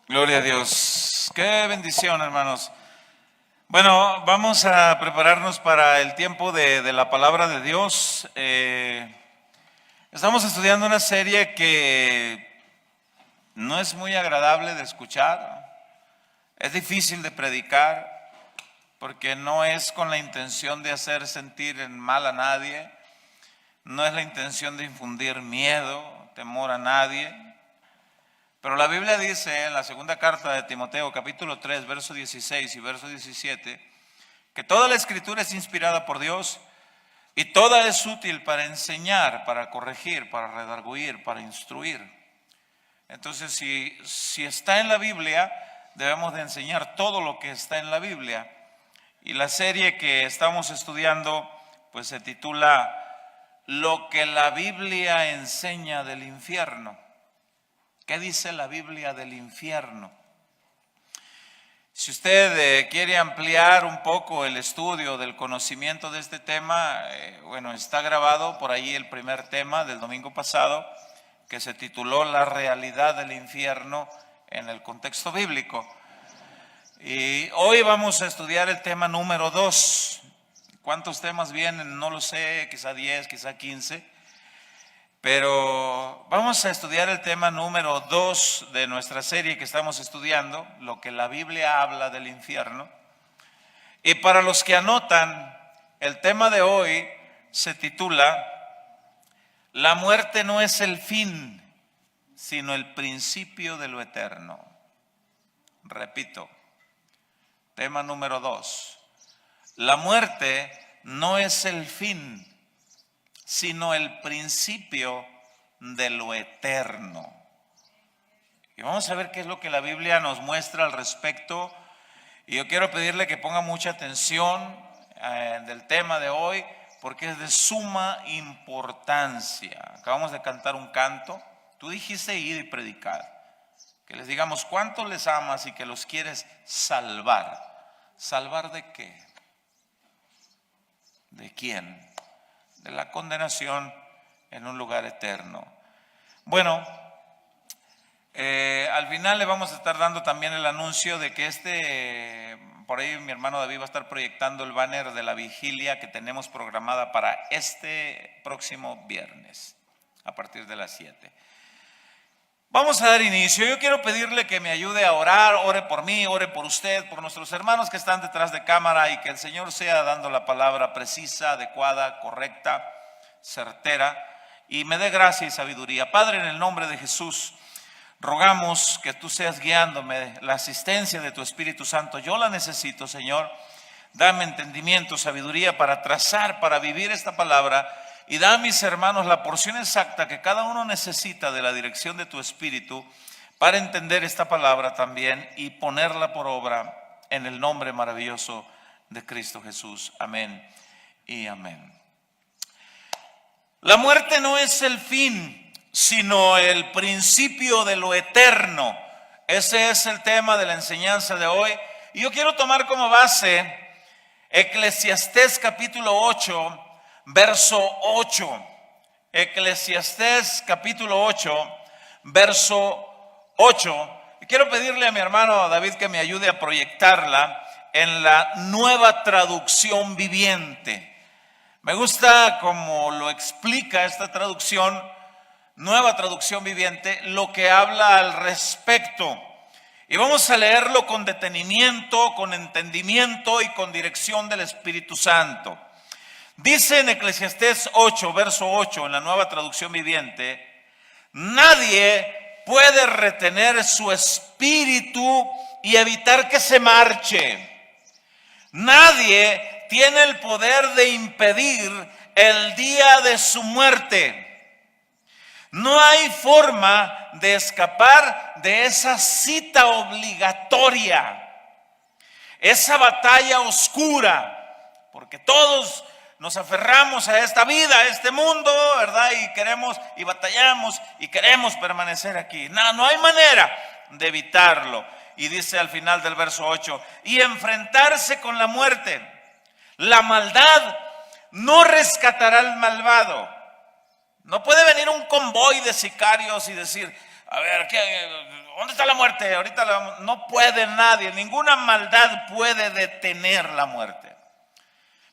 Gloria a Dios. Qué bendición, hermanos. Bueno, vamos a prepararnos para el tiempo de la palabra de Dios. Estamos estudiando una serie que no es muy agradable de escuchar. Es difícil de predicar porque no es con la intención de hacer sentir en mal a nadie. No es la intención de infundir miedo, temor a nadie. Pero la Biblia dice en la segunda carta de Timoteo, capítulo 3, verso 16 y verso 17, que toda la escritura es inspirada por Dios y toda es útil para enseñar, para corregir, para redarguir, para instruir. Entonces, si está en la Biblia, debemos de enseñar todo lo que está en la Biblia. Y la serie que estamos estudiando, pues se titula Lo que la Biblia enseña del infierno. ¿Qué dice la Biblia del infierno? Si usted quiere ampliar un poco el estudio del conocimiento de este tema, bueno, está grabado por ahí el primer tema del domingo pasado, que se tituló La realidad del infierno en el contexto bíblico. Y hoy vamos a estudiar el tema número 2. ¿Cuántos temas vienen? No lo sé, quizá 10, quizá 15. Pero vamos a estudiar el tema número 2 de nuestra serie que estamos estudiando, lo que la Biblia habla del infierno. Y para los que anotan, el tema de hoy se titula La muerte no es el fin, sino el principio de lo eterno. Repito, tema número 2. La muerte no es el fin, sino el principio de lo eterno. Y vamos a ver qué es lo que la Biblia nos muestra al respecto. Y yo quiero pedirle que ponga mucha atención del tema de hoy, porque es de suma importancia. Acabamos de cantar un canto. Tú dijiste ir y predicar. Que les digamos cuánto les amas y que los quieres salvar. ¿Salvar de qué? ¿De quién? De la condenación en un lugar eterno. Bueno, al final le vamos a estar dando también el anuncio de que por ahí mi hermano David va a estar proyectando el banner de la vigilia que tenemos programada para este próximo viernes, a partir de las 7. Vamos a dar inicio. Yo quiero pedirle que me ayude a orar, ore por mí, ore por usted, por nuestros hermanos que están detrás de cámara, y que el Señor sea dando la palabra precisa, adecuada, correcta, certera, y me dé gracia y sabiduría. Padre, en el nombre de Jesús, rogamos que tú seas guiándome, la asistencia de tu Espíritu Santo. Yo la necesito, Señor. Dame entendimiento, sabiduría para trazar, para vivir esta palabra. Y da a mis hermanos la porción exacta que cada uno necesita de la dirección de tu Espíritu para entender esta palabra también y ponerla por obra en el nombre maravilloso de Cristo Jesús. Amén y amén. La muerte no es el fin, sino el principio de lo eterno. Ese es el tema de la enseñanza de hoy. Y yo quiero tomar como base Eclesiastés capítulo 8, verso 8. Eclesiastés capítulo 8, verso 8. Y quiero pedirle a mi hermano David que me ayude a proyectarla en la Nueva Traducción Viviente. Me gusta como lo explica esta traducción, Nueva Traducción Viviente, lo que habla al respecto. Y vamos a leerlo con detenimiento, con entendimiento y con dirección del Espíritu Santo. Dice en Eclesiastés 8, verso 8, en la Nueva Traducción Viviente: nadie puede retener su espíritu y evitar que se marche. Nadie tiene el poder de impedir el día de su muerte. No hay forma de escapar de esa cita obligatoria, esa batalla oscura, porque todos nos aferramos a esta vida, a este mundo, ¿verdad? Y queremos y batallamos y queremos permanecer aquí. No hay manera de evitarlo. Y dice al final del verso 8, y enfrentarse con la muerte. La maldad no rescatará al malvado. No puede venir un convoy de sicarios y decir: A ver, ¿dónde está la muerte? Ahorita no puede nadie, ninguna maldad puede detener la muerte.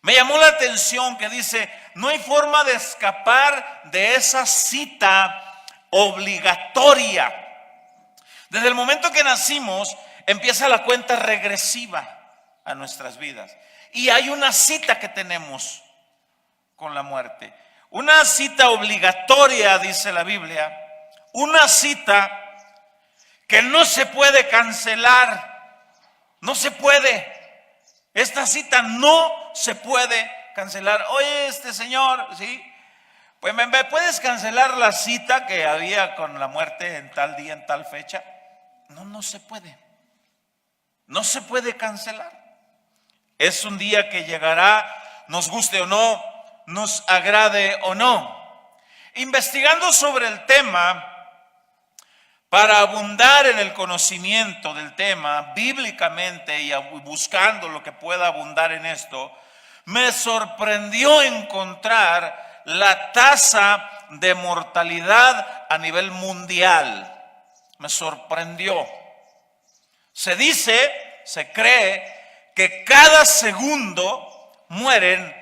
Me llamó la atención que dice, no hay forma de escapar de esa cita obligatoria. Desde el momento que nacimos, empieza la cuenta regresiva a nuestras vidas. Y hay una cita que tenemos con la muerte. Una cita obligatoria, dice la Biblia. Una cita que no se puede cancelar. No se puede. Esta cita no se puede cancelar. Oye, señor, ¿sí? Pues ¿me puedes cancelar la cita que había con la muerte en tal día, en tal fecha? No se puede. No se puede cancelar. Es un día que llegará, nos guste o no, nos agrade o no. Investigando sobre el tema, para abundar en el conocimiento del tema bíblicamente y buscando lo que pueda abundar en esto, me sorprendió encontrar la tasa de mortalidad a nivel mundial. Me sorprendió. Se dice, se cree que cada segundo mueren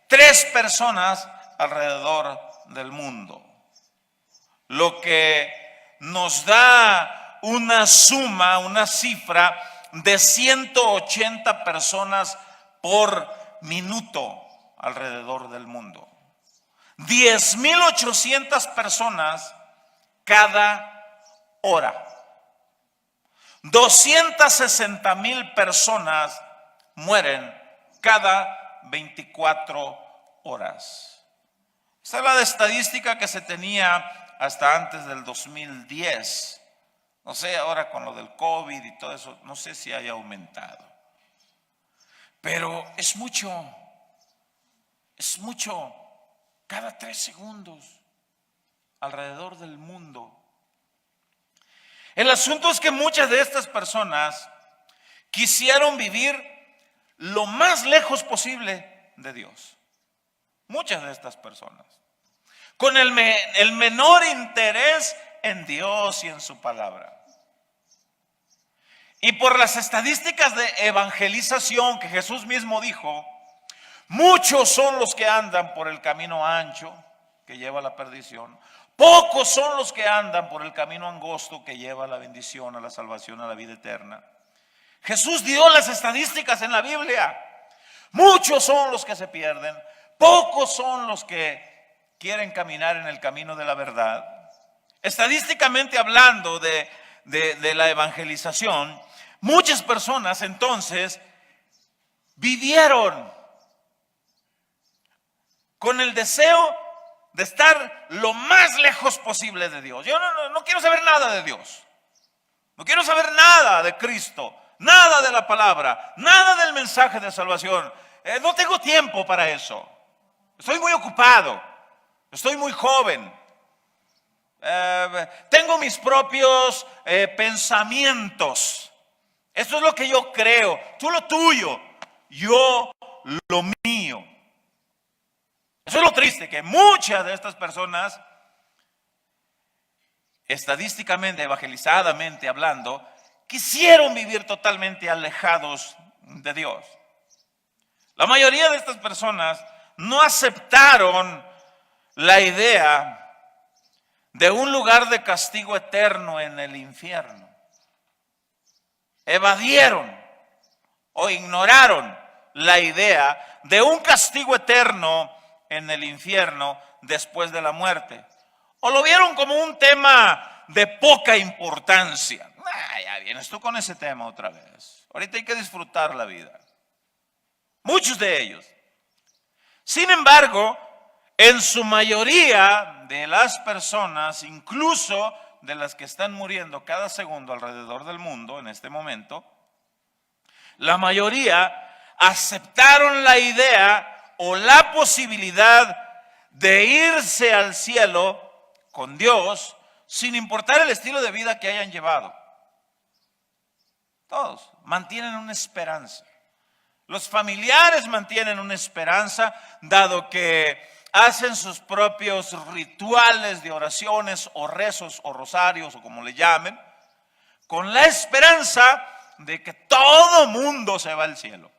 3 personas alrededor del mundo, lo que nos da una suma, una cifra de 180 personas por minuto alrededor del mundo. 10,800 personas cada hora. 260,000 personas mueren cada 24 horas. Esta es la estadística que se tenía hasta antes del 2010. No sé, ahora con lo del COVID y todo eso, no sé si haya aumentado. Pero es mucho cada 3 segundos alrededor del mundo. El asunto es que muchas de estas personas quisieron vivir lo más lejos posible de Dios. Muchas de estas personas. Con el menor interés en Dios y en su palabra. Y por las estadísticas de evangelización que Jesús mismo dijo, muchos son los que andan por el camino ancho que lleva a la perdición. Pocos son los que andan por el camino angosto que lleva a la bendición, a la salvación, a la vida eterna. Jesús dio las estadísticas en la Biblia. Muchos son los que se pierden. Pocos son los que quieren caminar en el camino de la verdad. Estadísticamente hablando de la evangelización, muchas personas entonces vivieron con el deseo de estar lo más lejos posible de Dios. Yo no quiero saber nada de Dios. No quiero saber nada de Cristo, nada de la palabra, nada del mensaje de salvación. No tengo tiempo para eso. Estoy muy ocupado. Estoy muy joven. Tengo mis propios pensamientos. Esto es lo que yo creo. Tú lo tuyo, yo lo mío. Eso es lo triste, que muchas de estas personas, estadísticamente, evangelizadamente hablando, quisieron vivir totalmente alejados de Dios. La mayoría de estas personas no aceptaron la idea de un lugar de castigo eterno en el infierno. Evadieron o ignoraron la idea de un castigo eterno en el infierno después de la muerte. O lo vieron como un tema de poca importancia. Ya vienes tú con ese tema otra vez. Ahorita hay que disfrutar la vida. Muchos de ellos. Sin embargo, en su mayoría de las personas, incluso de las que están muriendo cada segundo alrededor del mundo en este momento, la mayoría aceptaron la idea o la posibilidad de irse al cielo con Dios sin importar el estilo de vida que hayan llevado. Todos mantienen una esperanza. Los familiares mantienen una esperanza, dado que hacen sus propios rituales de oraciones o rezos o rosarios o como le llamen, con la esperanza de que todo mundo se va al cielo.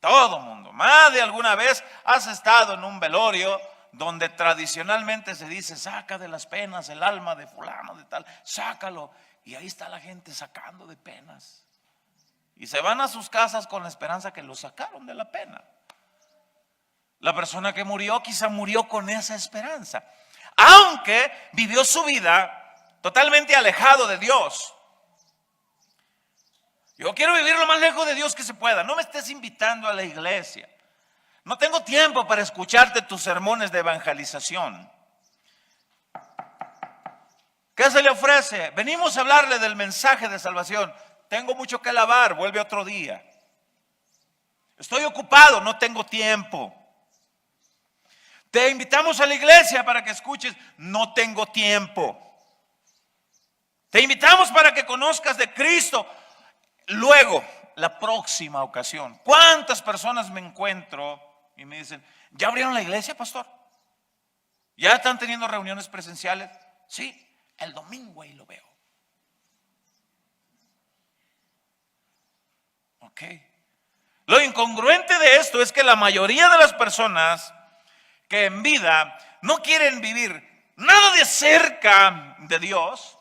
Todo mundo. Más de alguna vez has estado en un velorio donde tradicionalmente se dice: saca de las penas el alma de fulano de tal, sácalo. Y ahí está la gente sacando de penas. Y se van a sus casas con la esperanza que lo sacaron de la pena. La persona que murió quizá murió con esa esperanza, aunque vivió su vida totalmente alejado de Dios. Yo quiero vivir lo más lejos de Dios que se pueda. No me estés invitando a la iglesia. No tengo tiempo para escucharte tus sermones de evangelización. ¿Qué se le ofrece? Venimos a hablarle del mensaje de salvación. Tengo mucho que lavar, vuelve otro día. Estoy ocupado, no tengo tiempo. Te invitamos a la iglesia para que escuches, no tengo tiempo. Te invitamos para que conozcas de Cristo. Luego, la próxima ocasión. ¿Cuántas personas me encuentro y me dicen: ¿ya abrieron la iglesia, pastor? ¿Ya están teniendo reuniones presenciales? Sí, el domingo ahí lo veo. Ok. Lo incongruente de esto es que la mayoría de las personas que en vida no quieren vivir nada de cerca de Dios,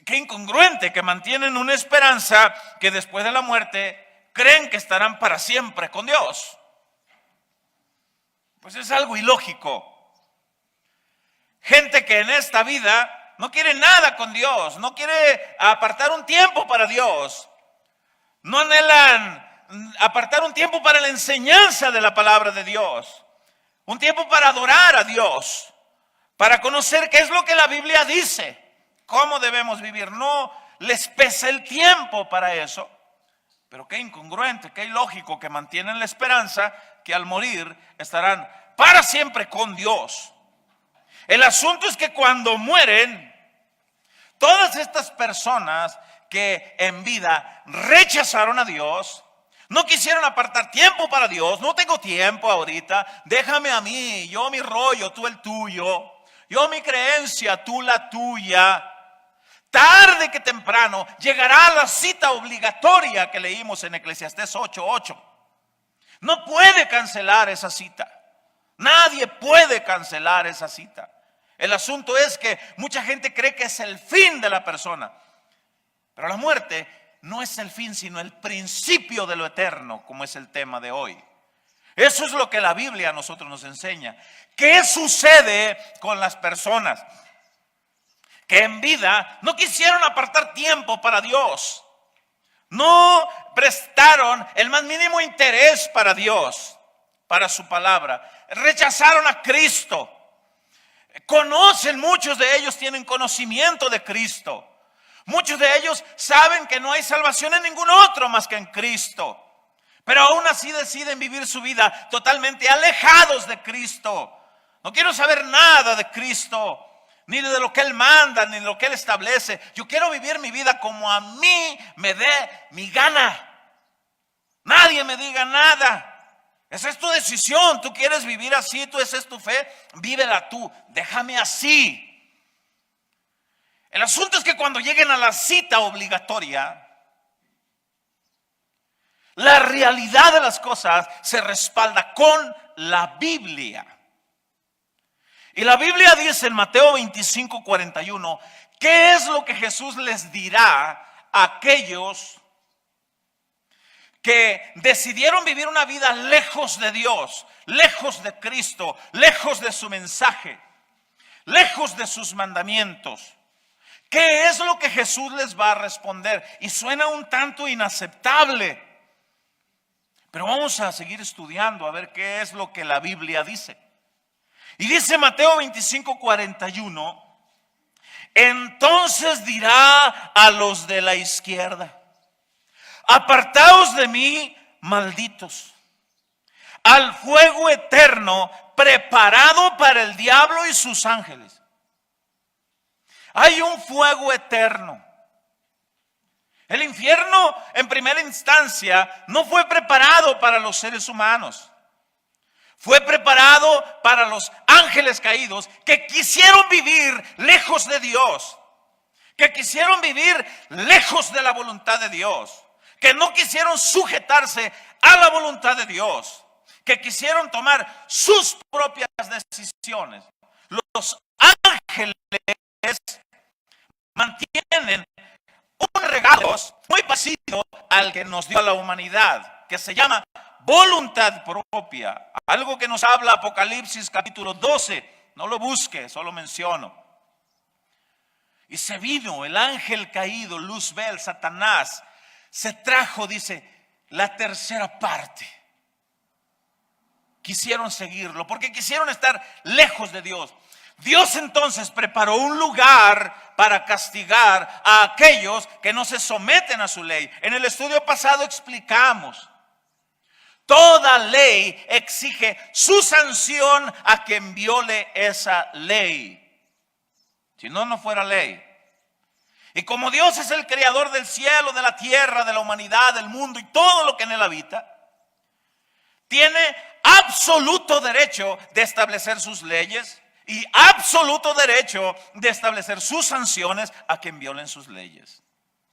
qué incongruente, que mantienen una esperanza que después de la muerte creen que estarán para siempre con Dios. Pues es algo ilógico. Gente que en esta vida no quiere nada con Dios, no quiere apartar un tiempo para Dios, no anhelan apartar un tiempo para la enseñanza de la palabra de Dios, un tiempo para adorar a Dios, para conocer qué es lo que la Biblia dice. ¿Cómo debemos vivir? No les pesa el tiempo para eso. Pero qué incongruente, qué ilógico que mantienen la esperanza que al morir estarán para siempre con Dios. El asunto es que cuando mueren, todas estas personas que en vida rechazaron a Dios, no quisieron apartar tiempo para Dios. No tengo tiempo ahorita, déjame a mí, yo mi rollo, tú el tuyo, yo mi creencia, tú la tuya. Tarde que temprano llegará la cita obligatoria que leímos en Eclesiastés 8:8. No puede cancelar esa cita. Nadie puede cancelar esa cita. El asunto es que mucha gente cree que es el fin de la persona. Pero la muerte no es el fin, sino el principio de lo eterno, como es el tema de hoy. Eso es lo que la Biblia a nosotros nos enseña. ¿Qué sucede con las personas que en vida no quisieron apartar tiempo para Dios? No prestaron el más mínimo interés para Dios, para su palabra. Rechazaron a Cristo. Conocen, muchos de ellos tienen conocimiento de Cristo. Muchos de ellos saben que no hay salvación en ningún otro más que en Cristo. Pero aún así deciden vivir su vida totalmente alejados de Cristo. No quiero saber nada de Cristo, ni de lo que Él manda, ni de lo que Él establece. Yo quiero vivir mi vida como a mí me dé mi gana. Nadie me diga nada. Esa es tu decisión. Tú quieres vivir así, esa es tu fe, vívela tú. Déjame así. El asunto es que cuando lleguen a la cita obligatoria, la realidad de las cosas se respalda con la Biblia. Y la Biblia dice en Mateo 25:41, ¿qué es lo que Jesús les dirá a aquellos que decidieron vivir una vida lejos de Dios, lejos de Cristo, lejos de su mensaje, lejos de sus mandamientos? ¿Qué es lo que Jesús les va a responder? Y suena un tanto inaceptable, pero vamos a seguir estudiando a ver qué es lo que la Biblia dice. Y dice Mateo 25:41, entonces dirá a los de la izquierda, apartaos de mí, malditos, al fuego eterno preparado para el diablo y sus ángeles. Hay un fuego eterno. El infierno en primera instancia no fue preparado para los seres humanos. Fue preparado para los ángeles caídos que quisieron vivir lejos de Dios, que quisieron vivir lejos de la voluntad de Dios, que no quisieron sujetarse a la voluntad de Dios, que quisieron tomar sus propias decisiones. Los ángeles mantienen un regalo muy parecido al que nos dio la humanidad, que se llama voluntad propia. Algo que nos habla Apocalipsis capítulo 12. No lo busque, solo menciono. Y se vino el ángel caído, Luzbel, Satanás. Se trajo, dice, la tercera parte. Quisieron seguirlo porque quisieron estar lejos de Dios. Dios entonces preparó un lugar para castigar a aquellos que no se someten a su ley. En el estudio pasado explicamos, toda ley exige su sanción a quien viole esa ley. Si no, no fuera ley. Y como Dios es el creador del cielo, de la tierra, de la humanidad, del mundo y todo lo que en él habita, tiene absoluto derecho de establecer sus leyes y absoluto derecho de establecer sus sanciones a quien violen sus leyes.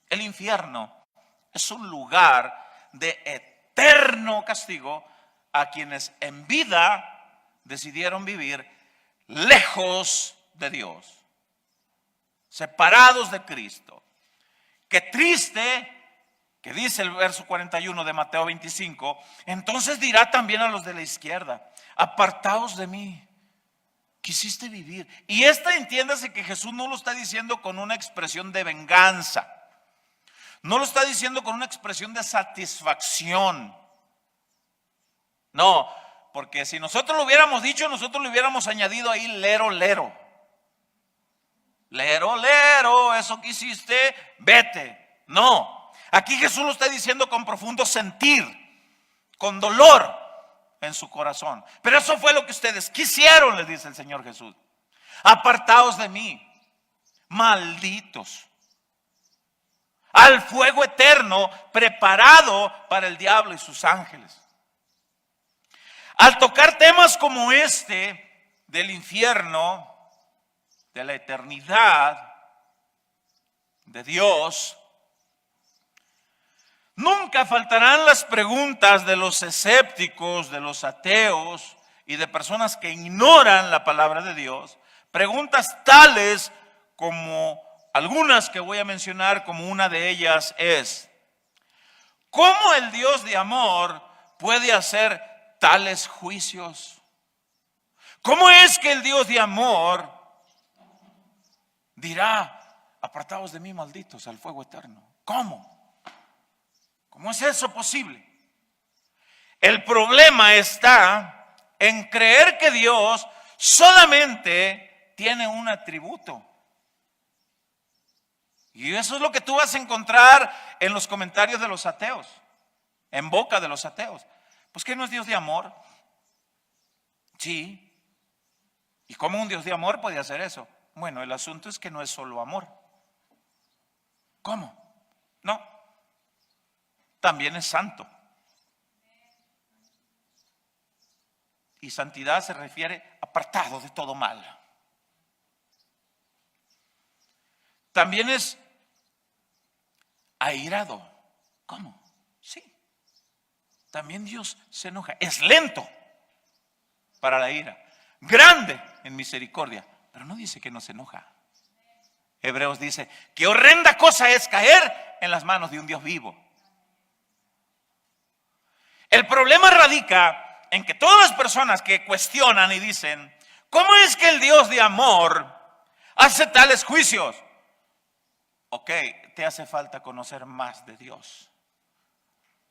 El infierno es un lugar de eterno castigo a quienes en vida decidieron vivir lejos de Dios, separados de Cristo. Qué triste que dice el verso 41 de Mateo 25, entonces dirá también a los de la izquierda, apartaos de mí, quisiste vivir. Y entiéndase que Jesús no lo está diciendo con una expresión de venganza, no lo está diciendo con una expresión de satisfacción. No, porque si nosotros lo hubiéramos dicho, nosotros le hubiéramos añadido ahí lero, lero. Lero, lero, eso que hiciste, vete. No, aquí Jesús lo está diciendo con profundo sentir, con dolor en su corazón. Pero eso fue lo que ustedes quisieron, les dice el Señor Jesús. Apartaos de mí, malditos, al fuego eterno preparado para el diablo y sus ángeles. Al tocar temas como este del infierno, de la eternidad de Dios, nunca faltarán las preguntas de los escépticos, de los ateos y de personas que ignoran la palabra de Dios. Preguntas tales como algunas que voy a mencionar, como una de ellas es: ¿cómo el Dios de amor puede hacer tales juicios? ¿Cómo es que el Dios de amor dirá, apartaos de mí, malditos, al fuego eterno? ¿Cómo? ¿Cómo es eso posible? El problema está en creer que Dios solamente tiene un atributo. Y eso es lo que tú vas a encontrar en los comentarios de los ateos, en boca de los ateos. Pues que no es Dios de amor. Sí. ¿Y cómo un Dios de amor puede hacer eso? Bueno, el asunto es que no es solo amor. ¿Cómo? No. También es santo. Y santidad se refiere apartado de todo mal. También es airado. ¿Cómo? Sí. También Dios se enoja. Es lento para la ira, grande en misericordia, pero no dice que no se enoja. Hebreos dice, qué horrenda cosa es caer en las manos de un Dios vivo. El problema radica en que todas las personas que cuestionan y dicen, ¿cómo es que el Dios de amor hace tales juicios? Ok, te hace falta conocer más de Dios,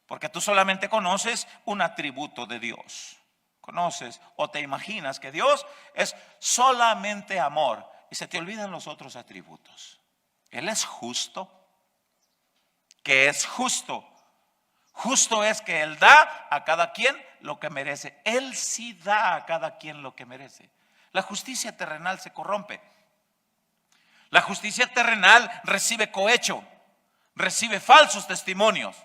porque tú solamente conoces un atributo de Dios. Conoces o te imaginas que Dios es solamente amor y se te olvidan los otros atributos. Él es justo. ¿Qué es justo? Justo es que Él da a cada quien lo que merece. Él sí da a cada quien lo que merece. La justicia terrenal se corrompe. La justicia terrenal recibe cohecho, recibe falsos testimonios.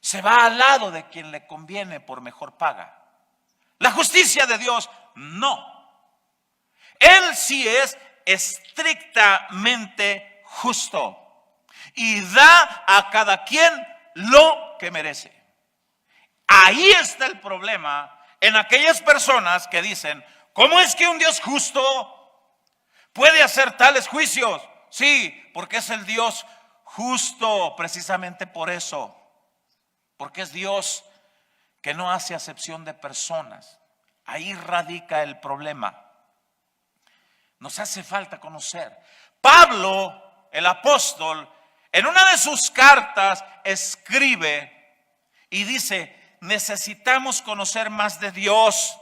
Se va al lado de quien le conviene por mejor paga. La justicia de Dios, no. Él sí es estrictamente justo y da a cada quien lo que merece. Ahí está el problema en aquellas personas que dicen, ¿cómo es que un Dios justo puede hacer tales juicios? Sí, porque es el Dios justo, precisamente por eso. Porque es Dios que no hace acepción de personas. Ahí radica el problema. Nos hace falta conocer. Pablo, el apóstol, en una de sus cartas escribe y dice, necesitamos conocer más de Dios.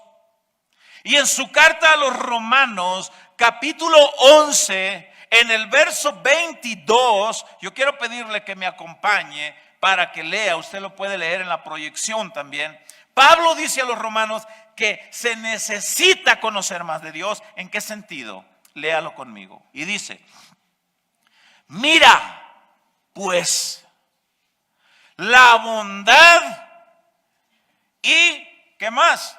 Y en su carta a los Romanos, capítulo 11, en el verso 22, yo quiero pedirle que me acompañe para que lea. Usted lo puede leer en la proyección también. Pablo dice a los romanos que se necesita conocer más de Dios. ¿En qué sentido? Léalo conmigo. Y dice, mira pues la bondad y ¿qué más?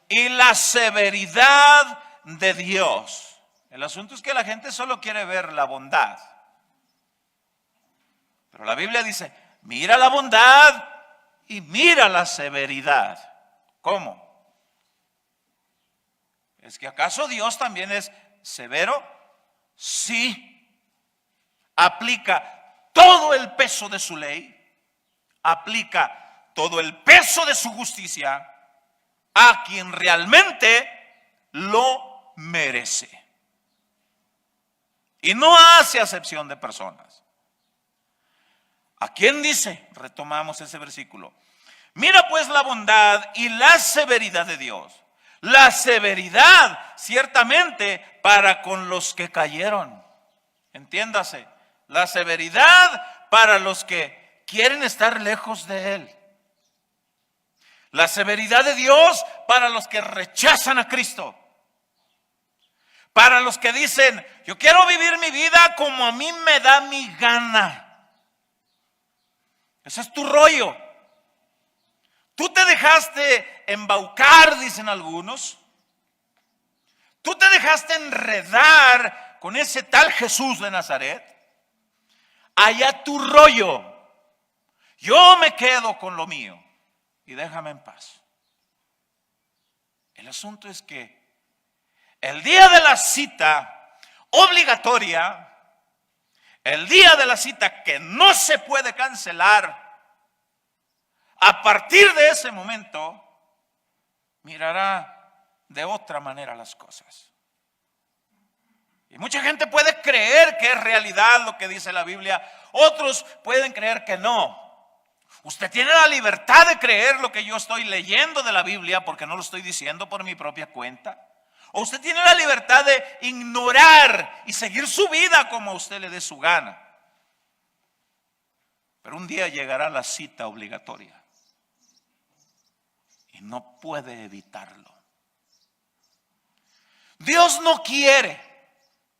Y la severidad de Dios. El asunto es que la gente solo quiere ver la bondad. Pero la Biblia dice, mira la bondad y mira la severidad. ¿Cómo? ¿Es que acaso Dios también es severo? Sí. Aplica todo el peso de su ley. Aplica todo el peso de su justicia a quien realmente lo merece. Y no hace acepción de personas. ¿A quién dice? Retomamos ese versículo. Mira pues la bondad y la severidad de Dios. La severidad ciertamente para con los que cayeron. Entiéndase, la severidad para los que quieren estar lejos de Él. La severidad de Dios para los que rechazan a Cristo. Para los que dicen, yo quiero vivir mi vida como a mí me da mi gana. Ese es tu rollo. Tú te dejaste embaucar, dicen algunos. Tú te dejaste enredar con ese tal Jesús de Nazaret. Allá tu rollo. Yo me quedo con lo mío y déjame en paz. El asunto es que el día de la cita obligatoria, el día de la cita que no se puede cancelar, a partir de ese momento mirará de otra manera las cosas. Y mucha gente puede creer que es realidad lo que dice la Biblia, otros pueden creer que no. Usted tiene la libertad de creer lo que yo estoy leyendo de la Biblia, porque no lo estoy diciendo por mi propia cuenta. O usted tiene la libertad de ignorar y seguir su vida como a usted le dé su gana. Pero un día llegará la cita obligatoria y no puede evitarlo. Dios no quiere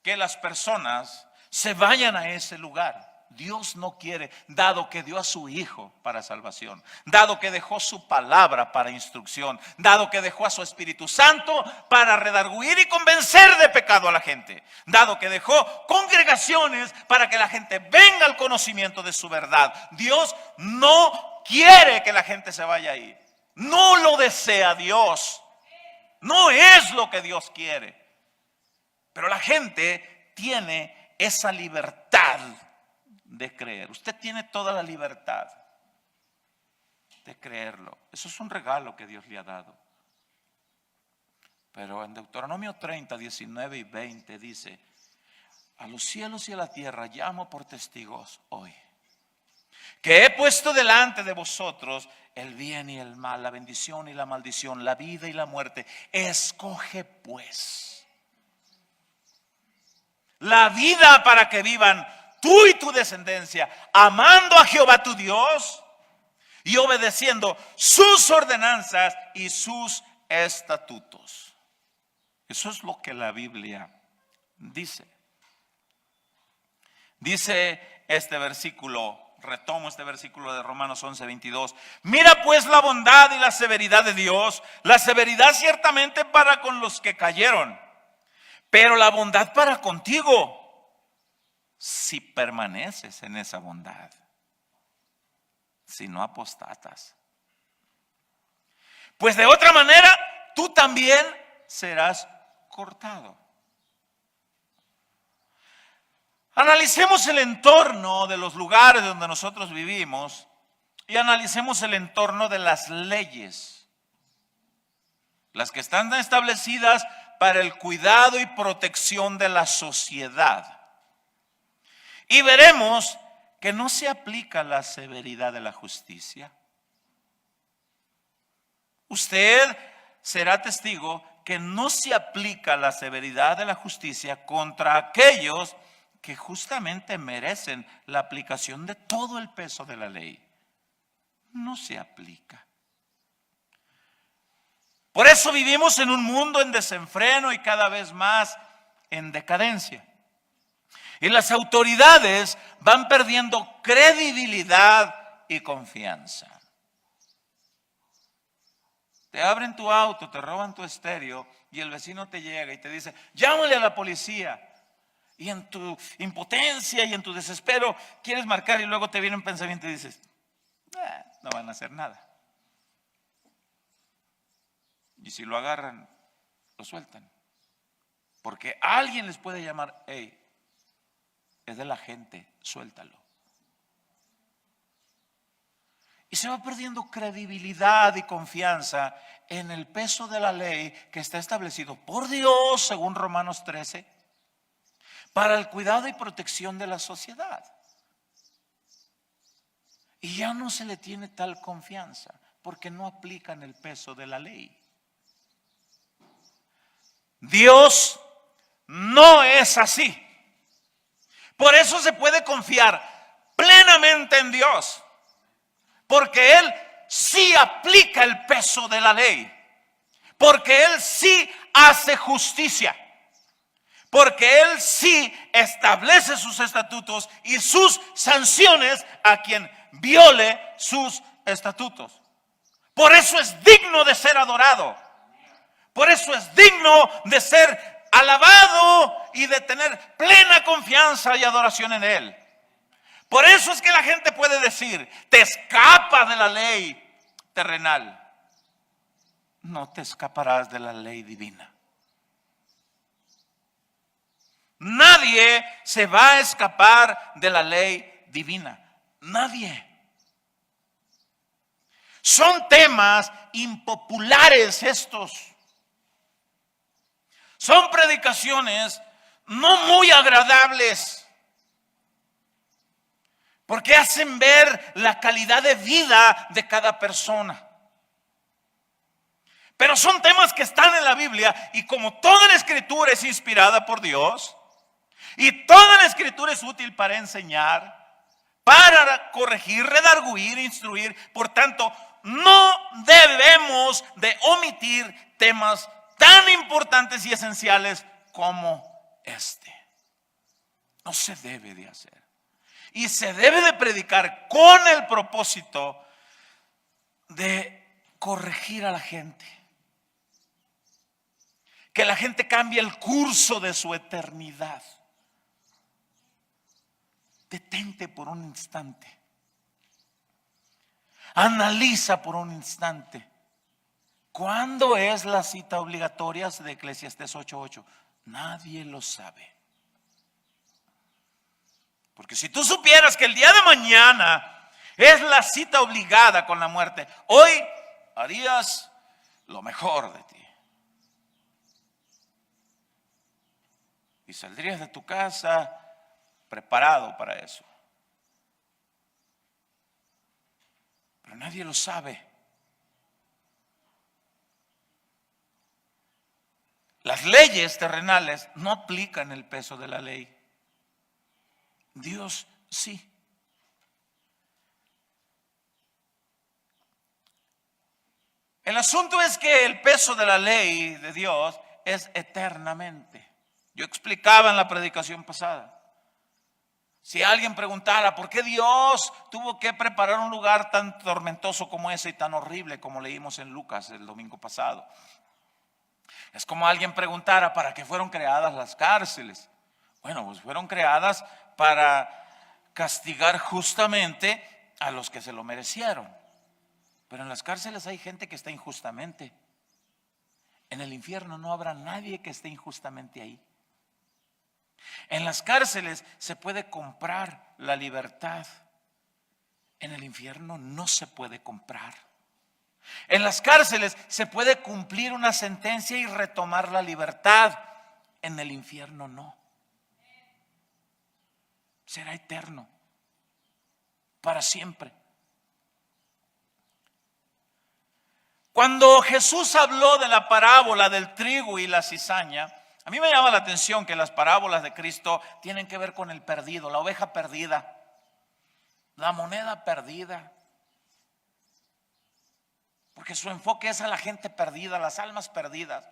que las personas se vayan a ese lugar. Dios no quiere, dado que dio a su Hijo para salvación, dado que dejó su palabra para instrucción, dado que dejó a su Espíritu Santo para redarguir y convencer de pecado a la gente, dado que dejó congregaciones para que la gente venga al conocimiento de su verdad. Dios no quiere que la gente se vaya ahí. No lo desea Dios. No es lo que Dios quiere. Pero la gente tiene esa libertad de creer. Usted tiene toda la libertad de creerlo. Eso es un regalo que Dios le ha dado. Pero en Deuteronomio 30, 19 y 20 dice: a los cielos y a la tierra llamo por testigos hoy, que he puesto delante de vosotros el bien y el mal, la bendición y la maldición, la vida y la muerte. Escoge pues la vida para que vivan tú y tu descendencia, amando a Jehová tu Dios y obedeciendo sus ordenanzas y sus estatutos. Eso es lo que la Biblia dice. Dice este versículo retomo este versículo de Romanos 11:22. Mira pues la bondad y la severidad de Dios. La severidad ciertamente para con los que cayeron, pero la bondad para contigo, si permaneces en esa bondad, si no apostatas. Pues de otra manera, tú también serás cortado. Analicemos el entorno de los lugares donde nosotros vivimos y analicemos el entorno de las leyes, las que están establecidas para el cuidado y protección de la sociedad. Y veremos que no se aplica la severidad de la justicia. Usted será testigo que no se aplica la severidad de la justicia contra aquellos que justamente merecen la aplicación de todo el peso de la ley. No se aplica. Por eso vivimos en un mundo en desenfreno y cada vez más en decadencia. Y las autoridades van perdiendo credibilidad y confianza. Te abren tu auto, te roban tu estéreo y el vecino te llega y te dice, llámale a la policía. Y en tu impotencia y en tu desespero quieres marcar y luego te viene un pensamiento y dices, no van a hacer nada. Y si lo agarran, lo sueltan. Porque alguien les puede llamar, hey, es de la gente, suéltalo. Y se va perdiendo credibilidad y confianza en el peso de la ley que está establecido por Dios, según Romanos 13, para el cuidado y protección de la sociedad. Y ya no se le tiene tal confianza porque no aplican el peso de la ley. Dios no es así. Por eso se puede confiar plenamente en Dios, porque Él sí aplica el peso de la ley, porque Él sí hace justicia, porque Él sí establece sus estatutos y sus sanciones a quien viole sus estatutos. Por eso es digno de ser adorado. Por eso es digno de ser alabado y de tener plena confianza y adoración en Él. Por eso es que la gente puede decir, te escapas de la ley terrenal. No te escaparás de la ley divina. Nadie se va a escapar de la ley divina. Nadie. Son temas impopulares estos. Son predicaciones no muy agradables, porque hacen ver la calidad de vida de cada persona. Pero son temas que están en la Biblia, y como toda la Escritura es inspirada por Dios, y toda la Escritura es útil para enseñar, para corregir, redarguir, instruir. Por tanto, no debemos de omitir temas tan importantes y esenciales como este. No se debe de hacer. Y se debe de predicar con el propósito de corregir a la gente. Que la gente cambie el curso de su eternidad. Detente por un instante. Analiza por un instante. ¿Cuándo es la cita obligatoria de Eclesiastés 8:8? Nadie lo sabe. Porque si tú supieras que el día de mañana es la cita obligada con la muerte, hoy harías lo mejor de ti. Y saldrías de tu casa preparado para eso. Pero nadie lo sabe. Las leyes terrenales no aplican el peso de la ley. Dios sí. El asunto es que el peso de la ley de Dios es eternamente. Yo explicaba en la predicación pasada. Si alguien preguntara por qué Dios tuvo que preparar un lugar tan tormentoso como ese y tan horrible como leímos en Lucas el domingo pasado, es como alguien preguntara para qué fueron creadas las cárceles. Bueno, pues fueron creadas para castigar justamente a los que se lo merecieron. Pero en las cárceles hay gente que está injustamente. En el infierno no habrá nadie que esté injustamente ahí. En las cárceles se puede comprar la libertad. En el infierno no se puede comprar. En las cárceles se puede cumplir una sentencia y retomar la libertad. En el infierno no. Será eterno, para siempre. Cuando Jesús habló de la parábola del trigo y la cizaña, a mí me llama la atención que las parábolas de Cristo tienen que ver con el perdido, la oveja perdida, la moneda perdida. Porque su enfoque es a la gente perdida, las almas perdidas.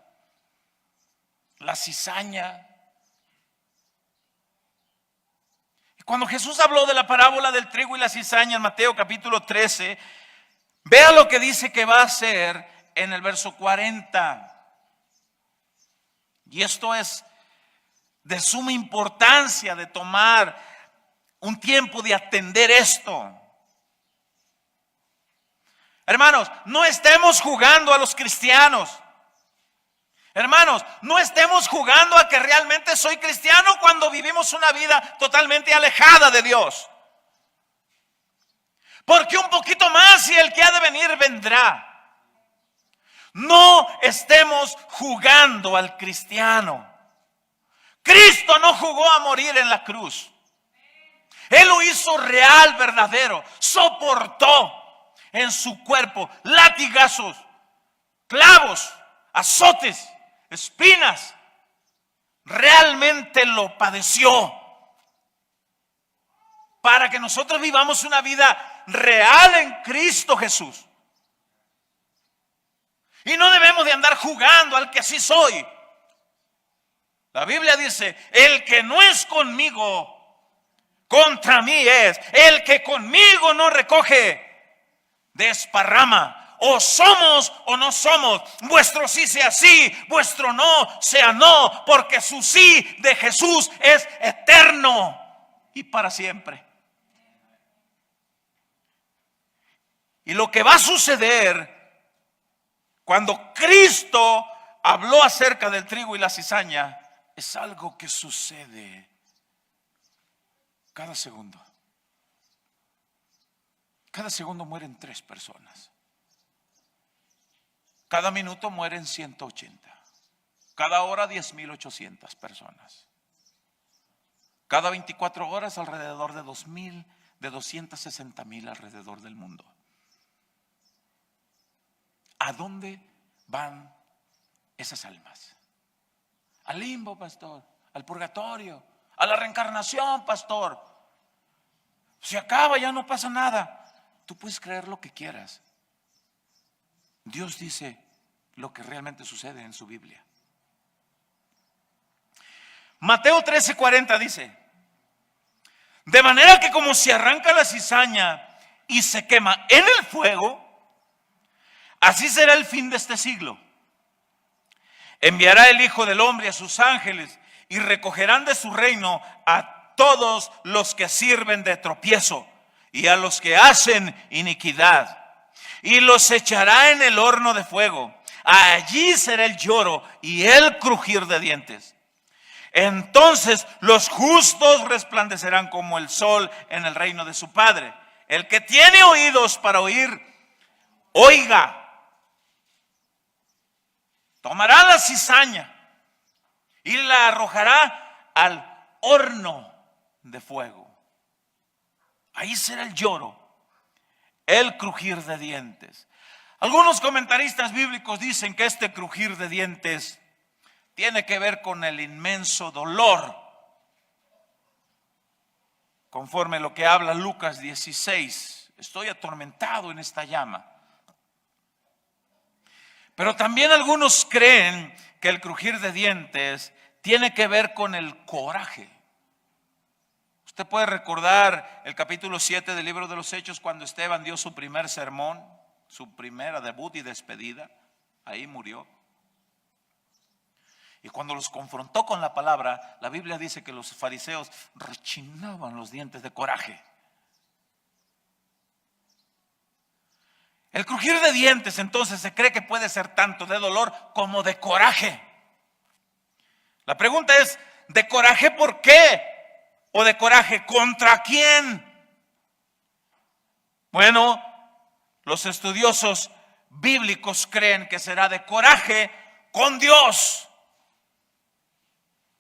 La cizaña. Y cuando Jesús habló de la parábola del trigo y la cizaña en Mateo capítulo 13, vea lo que dice que va a hacer en el verso 40. Y esto es de suma importancia de tomar un tiempo de atender esto. Hermanos, no estemos jugando a los cristianos. Hermanos, no estemos jugando a que realmente soy cristiano cuando vivimos una vida totalmente alejada de Dios. Porque un poquito más y el que ha de venir vendrá. No estemos jugando al cristiano. Cristo no jugó a morir en la cruz. Él lo hizo real, verdadero. Soportó en su cuerpo latigazos, clavos, azotes, espinas. Realmente lo padeció para que nosotros vivamos una vida real en Cristo Jesús. Y no debemos de andar jugando al que sí soy. La Biblia dice, el que no es conmigo, contra mí es. El que conmigo no recoge, desparrama. O somos o no somos. Vuestro sí sea sí, vuestro no sea no. Porque su sí de Jesús es eterno y para siempre. Y lo que va a suceder cuando Cristo habló acerca del trigo y la cizaña es algo que sucede cada segundo. Cada segundo mueren 3 personas. Cada minuto mueren 180. Cada hora 10,800 personas. Cada 24 horas alrededor de 260,000 alrededor del mundo. ¿A dónde van esas almas? Al limbo, pastor, al purgatorio, a la reencarnación, pastor. Se acaba, ya no pasa nada. Tú puedes creer lo que quieras. Dios dice lo que realmente sucede en su Biblia. Mateo 13:40 dice: de manera que como se arranca la cizaña y se quema en el fuego, así será el fin de este siglo. Enviará el Hijo del Hombre a sus ángeles y recogerán de su reino a todos los que sirven de tropiezo y a los que hacen iniquidad, y los echará en el horno de fuego. Allí será el lloro y el crujir de dientes. Entonces los justos resplandecerán como el sol en el reino de su Padre. El que tiene oídos para oír, oiga. Tomará la cizaña y la arrojará al horno de fuego. Ahí será el lloro, el crujir de dientes. Algunos comentaristas bíblicos dicen que este crujir de dientes tiene que ver con el inmenso dolor, conforme lo que habla Lucas 16. Estoy atormentado en esta llama. Pero también algunos creen que el crujir de dientes tiene que ver con el coraje. Usted puede recordar el capítulo 7 del libro de los Hechos, cuando Esteban dio su primer sermón, su primera debut y despedida. Ahí murió. Y cuando los confrontó con la palabra, la Biblia dice que los fariseos rechinaban los dientes de coraje. El crujir de dientes entonces se cree que puede ser tanto de dolor como de coraje. La pregunta es, ¿de coraje por qué? ¿O de coraje contra quién? Bueno, los estudiosos bíblicos creen que será de coraje con Dios.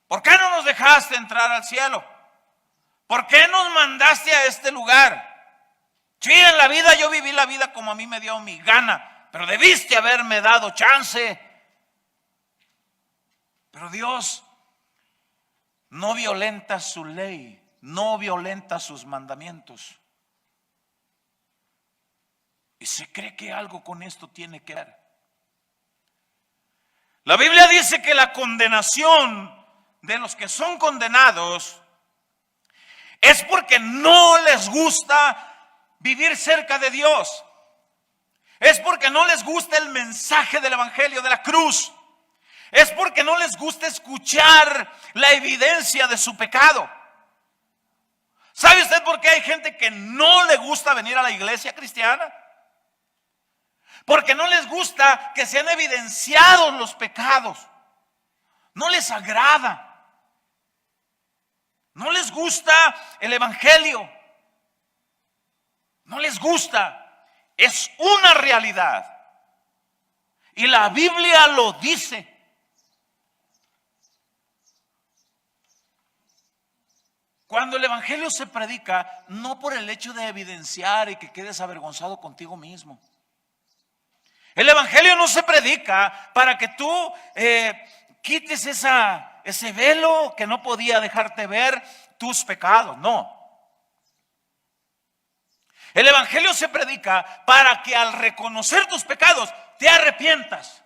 ¿Por qué no nos dejaste entrar al cielo? ¿Por qué nos mandaste a este lugar? Sí, en la vida yo viví la vida como a mí me dio mi gana, pero debiste haberme dado chance. Pero Dios no violenta su ley, no violenta sus mandamientos. Y se cree que algo con esto tiene que ver. La Biblia dice que la condenación de los que son condenados es porque no les gusta vivir cerca de Dios. Es porque no les gusta el mensaje del evangelio de la cruz. Es porque no les gusta escuchar la evidencia de su pecado. ¿Sabe usted por qué hay gente que no le gusta venir a la iglesia cristiana? Porque no les gusta que sean evidenciados los pecados. No les agrada. No les gusta el evangelio. No les gusta. Es una realidad. Y la Biblia lo dice. Cuando el evangelio se predica, no por el hecho de evidenciar y que quedes avergonzado contigo mismo. El evangelio no se predica para que tú quites ese velo que no podía dejarte ver tus pecados, no. El evangelio se predica para que al reconocer tus pecados te arrepientas.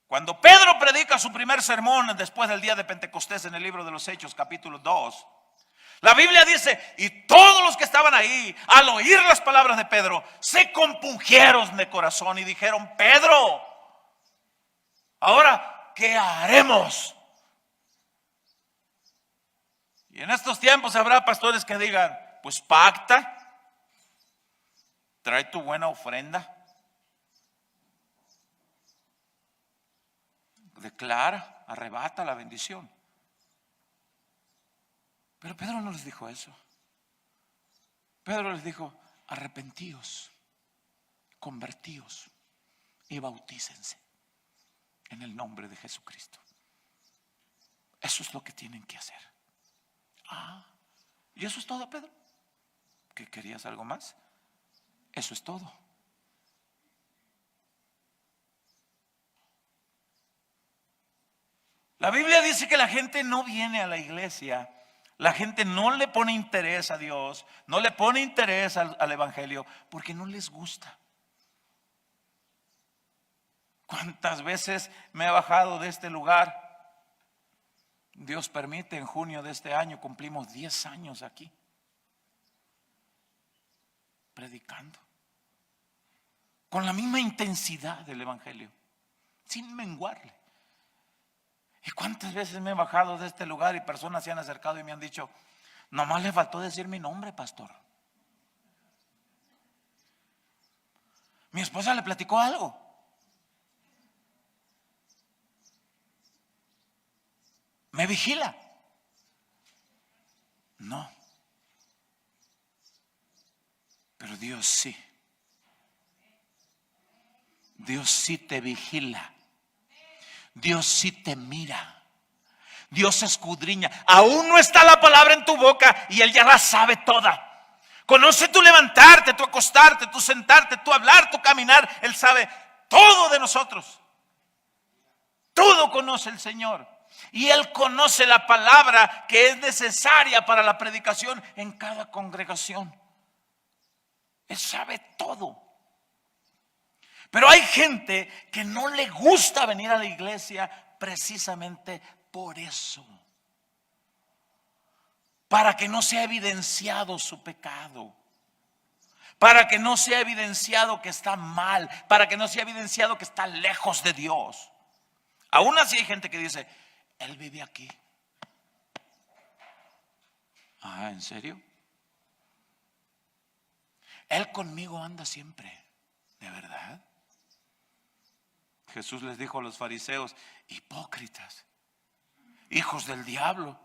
Cuando Pedro predica su primer sermón después del día de Pentecostés en el libro de los Hechos, capítulo 2, la Biblia dice, y todos los que estaban ahí, al oír las palabras de Pedro, se compungieron de corazón y dijeron, Pedro, ahora, ¿qué haremos? Y en estos tiempos habrá pastores que digan, pues pacta, trae tu buena ofrenda, declara, arrebata la bendición. Pero Pedro no les dijo eso. Pedro les dijo, arrepentíos, convertíos y bautícense en el nombre de Jesucristo. Eso es lo que tienen que hacer. ¿Y eso es todo, Pedro? ¿Que querías algo más? Eso es todo. La Biblia dice que la gente no viene a la iglesia. La gente no le pone interés a Dios, no le pone interés al evangelio, porque no les gusta. ¿Cuántas veces me he bajado de este lugar? Dios permite, en junio de este año cumplimos 10 años aquí, predicando, con la misma intensidad del evangelio, sin menguarle. ¿Y cuántas veces me he bajado de este lugar y personas se han acercado y me han dicho, nomás le faltó decir mi nombre, pastor? Mi esposa le platicó algo. ¿Me vigila? No. Pero Dios sí. Dios sí te vigila. Dios sí te mira. Dios escudriña. Aún no está la palabra en tu boca y Él ya la sabe toda. Conoce tu levantarte, tu acostarte, tu sentarte, tu hablar, tu caminar. Él sabe todo de nosotros. Todo conoce el Señor. Y Él conoce la palabra que es necesaria para la predicación en cada congregación. Él sabe todo. Pero hay gente que no le gusta venir a la iglesia precisamente por eso. para que no sea evidenciado su pecado, para que no sea evidenciado que está mal, para que no sea evidenciado que está lejos de Dios. Aún así hay gente que dice, Él vive aquí. Ah, ¿en serio? Él conmigo anda siempre, ¿de verdad? Jesús les dijo a los fariseos, hipócritas, hijos del diablo,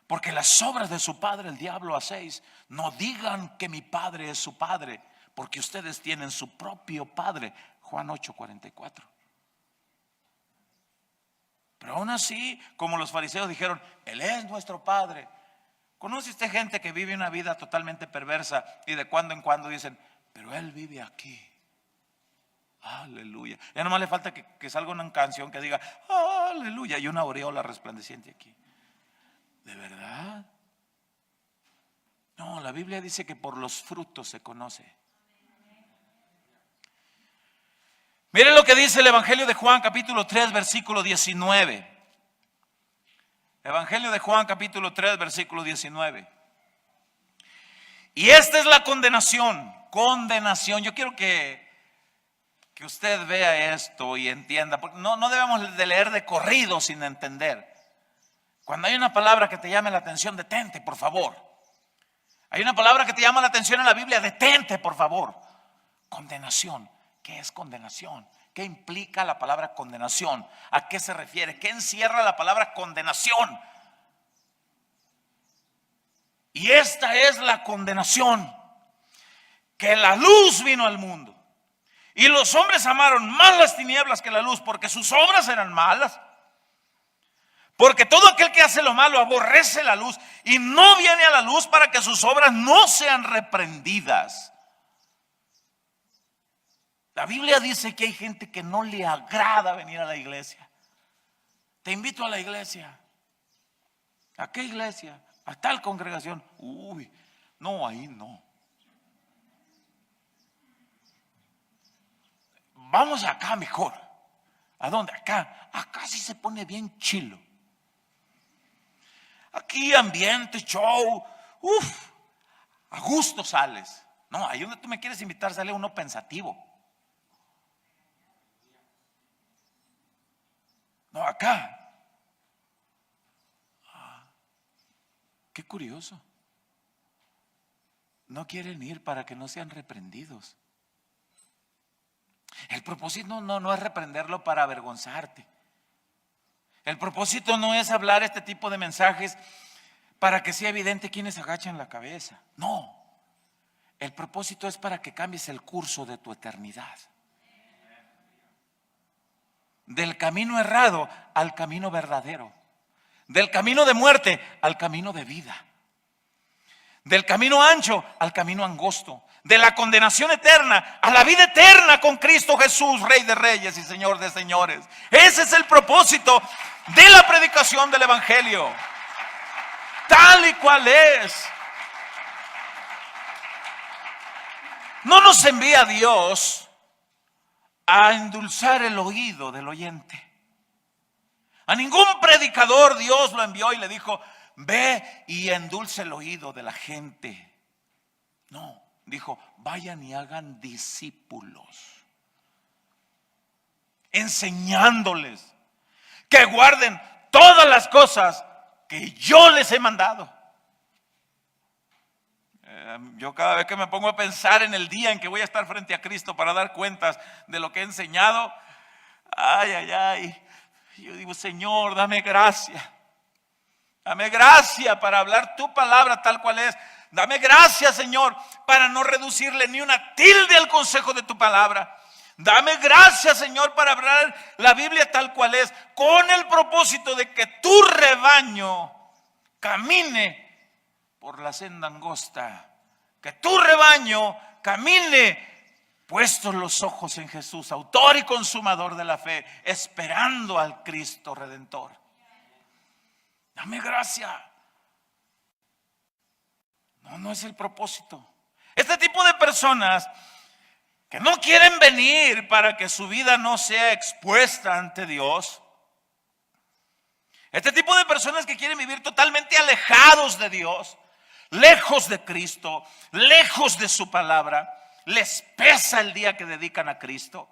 porque las obras de su padre el diablo hacéis. No digan que mi padre es su padre, porque ustedes tienen su propio padre. Juan 8:44. Pero aún así, como los fariseos dijeron, Él es nuestro padre. ¿Conoce usted gente que vive una vida totalmente perversa y de cuando en cuando dicen, pero Él vive aquí? Aleluya. Ya nomás le falta que salga una canción que diga, aleluya, y una aureola resplandeciente aquí. ¿De verdad? No, la Biblia dice que por los frutos se conoce. Miren lo que dice el Evangelio de Juan capítulo 3 versículo 19. Evangelio de Juan capítulo 3 versículo 19. Y esta es la condenación. Condenación. Yo quiero que usted vea esto y entienda, porque no debemos de leer de corrido sin entender. Cuando hay una palabra que te llame la atención, detente, por favor. Hay una palabra que te llama la atención en la Biblia, detente, por favor. Condenación. ¿Qué es condenación? ¿Qué implica la palabra condenación? ¿A qué se refiere? ¿Qué encierra la palabra condenación? Y esta es la condenación, que la luz vino al mundo y los hombres amaron más las tinieblas que la luz, porque sus obras eran malas. Porque todo aquel que hace lo malo aborrece la luz y no viene a la luz para que sus obras no sean reprendidas. La Biblia dice que hay gente que no le agrada venir a la iglesia. Te invito a la iglesia. ¿A qué iglesia? A tal congregación. Uy, no, ahí no. Vamos acá mejor. ¿A dónde? Acá. Acá sí se pone bien chilo. Aquí ambiente, show. Uf, a gusto sales. No, ahí donde tú me quieres invitar sale uno pensativo. No, acá. Qué curioso. No quieren ir para que no sean reprendidos. El propósito no es reprenderlo para avergonzarte. El propósito no es hablar este tipo de mensajes para que sea evidente quienes agachan la cabeza. No. El propósito es para que cambies el curso de tu eternidad. Del camino errado al camino verdadero. Del camino de muerte al camino de vida. Del camino ancho al camino angosto. De la condenación eterna a la vida eterna con Cristo Jesús, Rey de Reyes y Señor de Señores. Ese es el propósito de la predicación del Evangelio. Tal y cual es. No nos envía Dios a endulzar el oído del oyente. A ningún predicador Dios lo envió y le dijo, ve y endulce el oído de la gente. No, dijo, vayan y hagan discípulos, enseñándoles que guarden todas las cosas que yo les he mandado. Yo cada vez que me pongo a pensar en el día en que voy a estar frente a Cristo para dar cuentas de lo que he enseñado, ay, yo digo, Señor, dame gracia. Dame gracia para hablar tu palabra tal cual es. Dame gracia, Señor, para no reducirle ni una tilde al consejo de tu palabra. Dame gracia, Señor, para hablar la Biblia tal cual es, con el propósito de que tu rebaño camine por la senda angosta. Que tu rebaño camine puestos los ojos en Jesús, autor y consumador de la fe, esperando al Cristo Redentor. Dame gracia. No es el propósito. Este tipo de personas que no quieren venir para que su vida no sea expuesta ante Dios. Este tipo de personas que quieren vivir totalmente alejados de Dios. lejos de Cristo, lejos de su palabra. Les pesa el día que dedican a Cristo,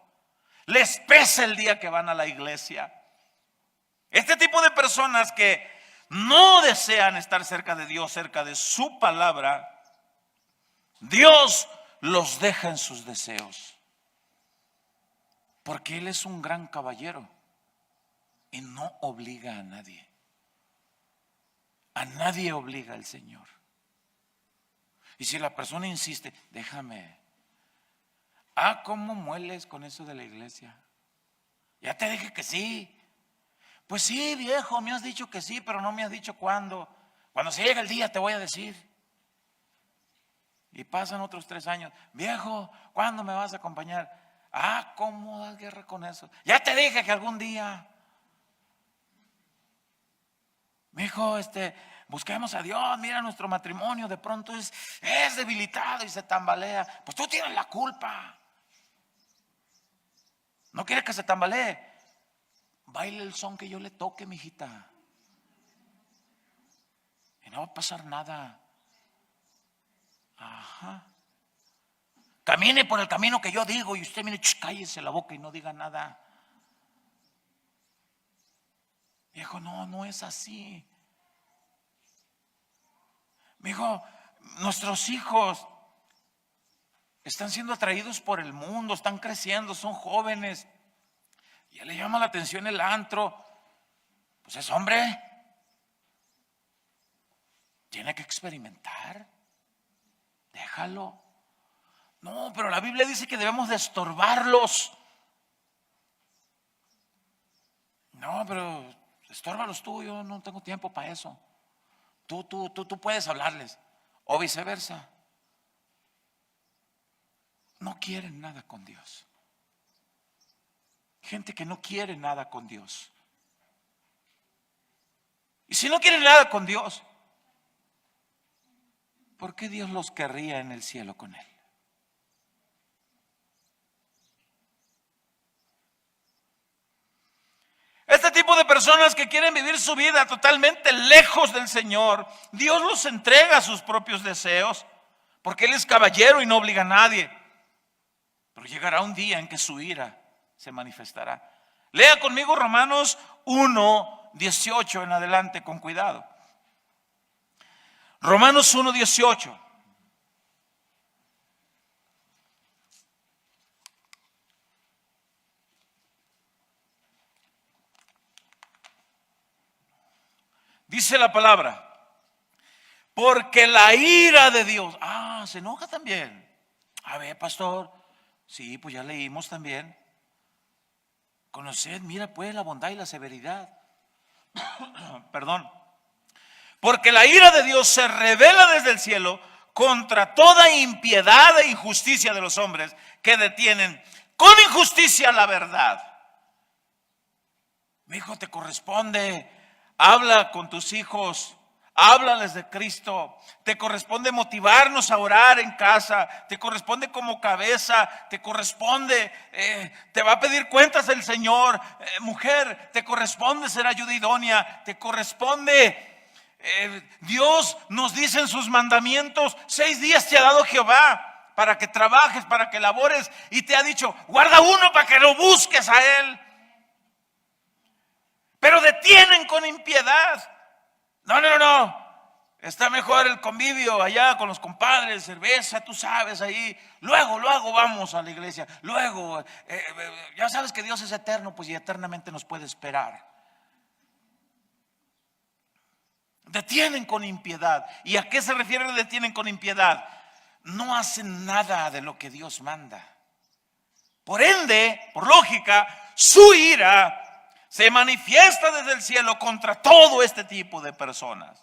les pesa el día que van a la iglesia. Este tipo de personas que no desean estar cerca de Dios, cerca de su palabra, Dios los deja en sus deseos, porque Él es un gran caballero y no obliga a nadie. A nadie obliga el Señor. Y si la persona insiste, déjame. ¿Cómo mueles con eso de la iglesia? Ya te dije que sí. Pues sí, viejo, me has dicho que sí, pero no me has dicho cuándo. Cuando se llegue el día te voy a decir. Y pasan otros 3 años. Viejo, ¿cuándo me vas a acompañar? ¿Cómo das guerra con eso? Ya te dije que algún día. Mijo, busquemos a Dios. Mira, nuestro matrimonio de pronto es debilitado y se tambalea. Pues tú tienes la culpa. ¿No quieres que se tambalee? Baile el son que yo le toque, mijita. Y no va a pasar nada. Ajá. Camine por el camino que yo digo y usted mire, cállese la boca y no diga nada. Viejo, no es así. Mijo, nuestros hijos están siendo atraídos por el mundo, están creciendo, son jóvenes. Ya le llama la atención el antro. Pues es hombre. Tiene que experimentar. Déjalo. No, pero la Biblia dice que debemos de estorbarlos. No, pero estórbalos tú, yo no tengo tiempo para eso. Tú puedes hablarles. O viceversa. No quieren nada con Dios. Gente que no quiere nada con Dios. Y si no quieren nada con Dios, ¿por qué Dios los querría en el cielo con Él? Este tipo de personas que quieren vivir su vida totalmente lejos del Señor, Dios los entrega a sus propios deseos, porque Él es caballero y no obliga a nadie. Pero llegará un día en que su ira se manifestará. Lea conmigo Romanos 1:18 en adelante con cuidado. Romanos 1:18. Dice la palabra, porque la ira de Dios, se enoja también. A ver, pastor, sí, pues ya leímos también. Conoced, mira pues la bondad y la severidad. Perdón. Porque la ira de Dios se revela desde el cielo contra toda impiedad e injusticia de los hombres que detienen con injusticia la verdad. Mi hijo, te corresponde. Habla con tus hijos, háblales de Cristo. Te corresponde motivarnos a orar en casa. Te corresponde como cabeza. Te corresponde, te va a pedir cuentas el Señor. Mujer, te corresponde ser ayuda idónea. Te corresponde. Dios nos dice en sus mandamientos: 6 días te ha dado Jehová para que trabajes, para que labores, y te ha dicho: guarda uno para que lo busques a Él. Pero detienen con impiedad. No. Está mejor el convivio allá con los compadres, cerveza, tú sabes, ahí. Luego vamos a la iglesia. Luego, ya sabes que Dios es eterno, pues y eternamente nos puede esperar. Detienen con impiedad. ¿Y a qué se refiere el detienen con impiedad? No hacen nada de lo que Dios manda. Por ende, por lógica, su ira se manifiesta desde el cielo contra todo este tipo de personas.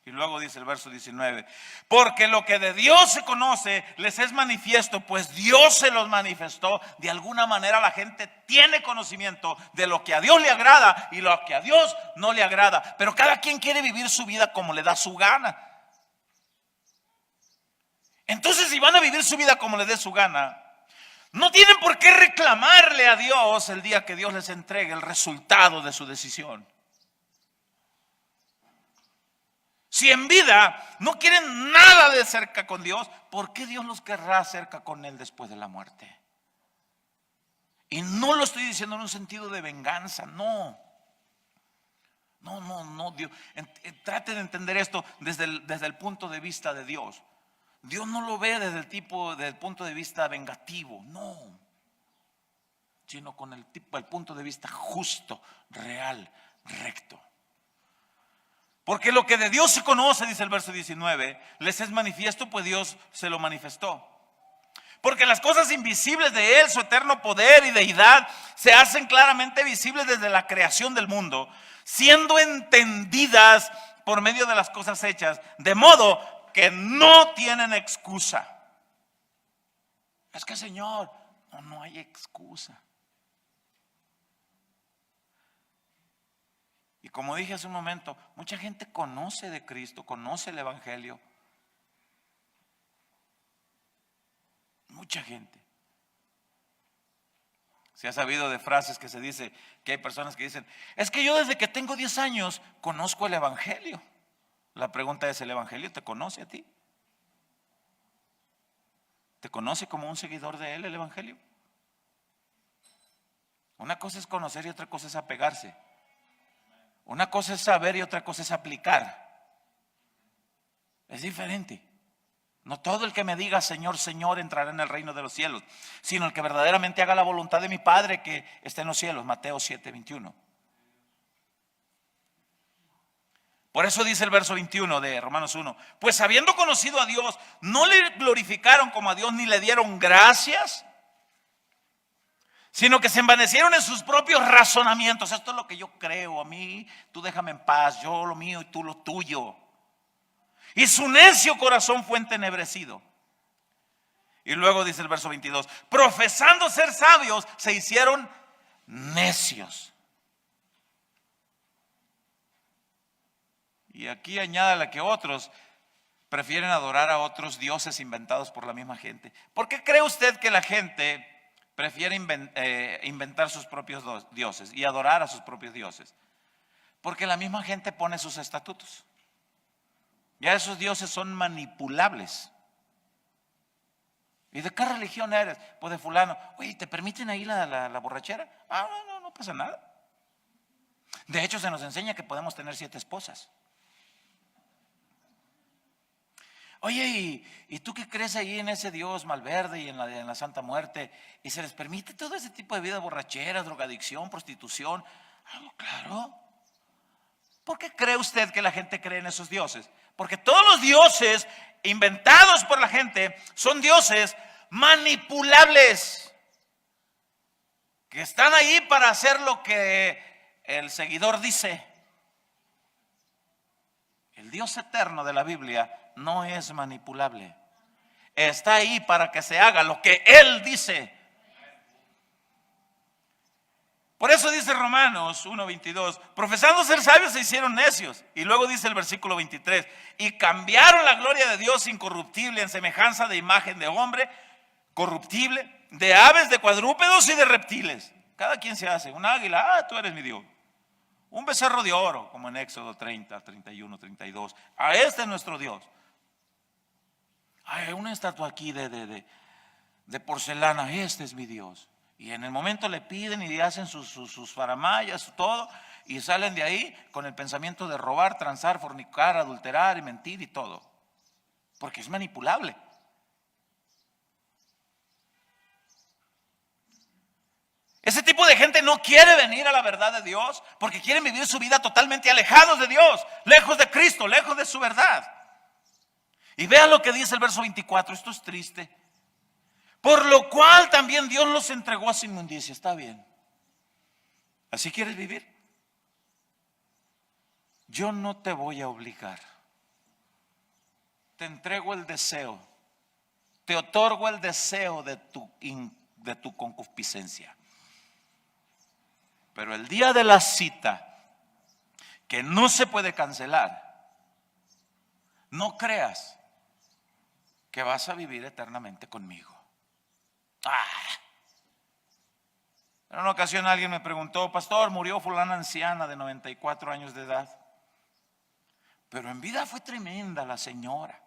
Y luego dice el verso 19: porque lo que de Dios se conoce les es manifiesto, pues Dios se los manifestó. De alguna manera la gente tiene conocimiento de lo que a Dios le agrada y lo que a Dios no le agrada. Pero cada quien quiere vivir su vida como le da su gana. Entonces, si van a vivir su vida como les dé su gana, no tienen por qué reclamarle a Dios el día que Dios les entregue el resultado de su decisión. Si en vida no quieren nada de cerca con Dios, ¿por qué Dios los querrá cerca con Él después de la muerte? Y no lo estoy diciendo en un sentido de venganza, no. No, Dios. Trate de entender esto desde el punto de vista de Dios. Dios no lo ve desde el punto de vista vengativo, no. Sino con el punto de vista justo, real, recto. Porque lo que de Dios se conoce, dice el verso 19, les es manifiesto, pues Dios se lo manifestó. Porque las cosas invisibles de Él, su eterno poder y deidad, se hacen claramente visibles desde la creación del mundo, siendo entendidas por medio de las cosas hechas, de modo que no tienen excusa. Es que, Señor, no hay excusa. Y como dije hace un momento, mucha gente conoce de Cristo, conoce el Evangelio. Mucha gente. Se ha sabido de frases que se dice, que hay personas que dicen, es que yo desde que tengo 10 años conozco el Evangelio. La pregunta es, ¿el Evangelio te conoce a ti? ¿Te conoce como un seguidor de Él el Evangelio? Una cosa es conocer y otra cosa es apegarse. Una cosa es saber y otra cosa es aplicar. Es diferente. No todo el que me diga Señor, Señor entrará en el reino de los cielos, sino el que verdaderamente haga la voluntad de mi Padre que está en los cielos. Mateo 7:21. Por eso dice el verso 21 de Romanos 1. Pues habiendo conocido a Dios, no le glorificaron como a Dios ni le dieron gracias, sino que se envanecieron en sus propios razonamientos. Esto es lo que yo creo, a mí tú déjame en paz, yo lo mío y tú lo tuyo. Y su necio corazón fue entenebrecido. Y luego dice el verso 22, profesando ser sabios, se hicieron necios. Y aquí añádale que otros prefieren adorar a otros dioses inventados por la misma gente. ¿Por qué cree usted que la gente prefiere inventar sus propios dioses y adorar a sus propios dioses? Porque la misma gente pone sus estatutos. Ya esos dioses son manipulables. ¿Y de qué religión eres? Pues de fulano. Oye, ¿te permiten ahí la borrachera? No pasa nada. De hecho, se nos enseña que podemos tener 7 esposas. Oye, ¿y tú qué crees ahí en ese Dios Malverde y en la Santa Muerte? ¿Y se les permite todo ese tipo de vida borrachera, drogadicción, prostitución? Claro. ¿Por qué cree usted que la gente cree en esos dioses? Porque todos los dioses inventados por la gente son dioses manipulables, que están ahí para hacer lo que el seguidor dice. El Dios eterno de la Biblia no es manipulable. Está ahí para que se haga lo que Él dice. Por eso dice Romanos 1:22, profesando ser sabios se hicieron necios. Y luego dice el versículo 23, y cambiaron la gloria de Dios incorruptible en semejanza de imagen de hombre corruptible, de aves, de cuadrúpedos y de reptiles. Cada quien se hace, un águila, tú eres mi Dios. Un becerro de oro, como en Éxodo 30, 31, 32. A este es nuestro Dios. Hay una estatua aquí de porcelana, este es mi Dios. Y en el momento le piden y hacen sus faramayas, todo, y salen de ahí con el pensamiento de robar, transar, fornicar, adulterar y mentir y todo. Porque es manipulable. Ese tipo de gente no quiere venir a la verdad de Dios porque quieren vivir su vida totalmente alejados de Dios, lejos de Cristo, lejos de su verdad. Y vea lo que dice el verso 24, esto es triste. Por lo cual también Dios los entregó a su inmundicia. Está bien. ¿Así quieres vivir? Yo no te voy a obligar. Te entrego el deseo. Te otorgo el deseo de tu concupiscencia. Pero el día de la cita, que no se puede cancelar, no creas que vas a vivir eternamente conmigo. En una ocasión alguien me preguntó, pastor, murió fulana anciana de 94 años de edad. Pero en vida fue tremenda la señora.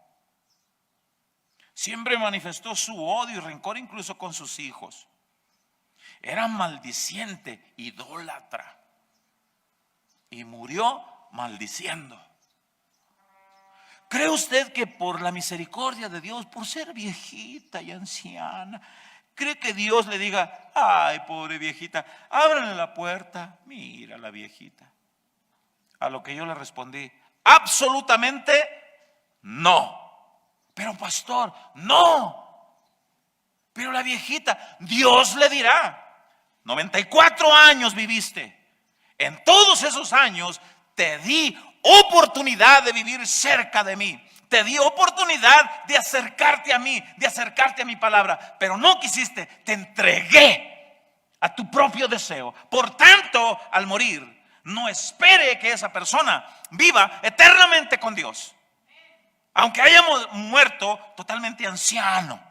Siempre manifestó su odio y rencor incluso con sus hijos. Era maldiciente, idólatra. Y murió maldiciendo. ¿Cree usted que por la misericordia de Dios, por ser viejita y anciana, cree que Dios le diga: ay, pobre viejita, ábranle la puerta? Mira la viejita. A lo que yo le respondí: absolutamente no. Pero pastor, no. Pero la viejita, Dios le dirá: 94 años viviste. En todos esos años te di oportunidad de vivir cerca de mí. Te di oportunidad de acercarte a mí, de acercarte a mi palabra. Pero no quisiste, te entregué a tu propio deseo. Por tanto, al morir, no espere que esa persona viva eternamente con Dios. Aunque haya muerto totalmente anciano.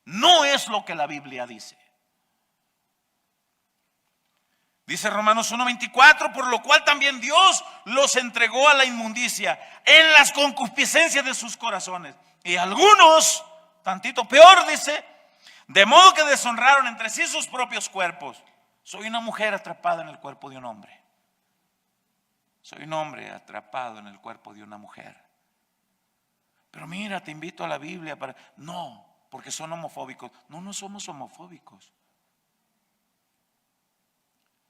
No es lo que la Biblia dice. Dice Romanos 1:24, por lo cual también Dios los entregó a la inmundicia en las concupiscencias de sus corazones. Y algunos, tantito peor, dice, de modo que deshonraron entre sí sus propios cuerpos. Soy una mujer atrapada en el cuerpo de un hombre. Soy un hombre atrapado en el cuerpo de una mujer. Pero mira, te invito a la Biblia para... No, porque son homofóbicos. No, no somos homofóbicos.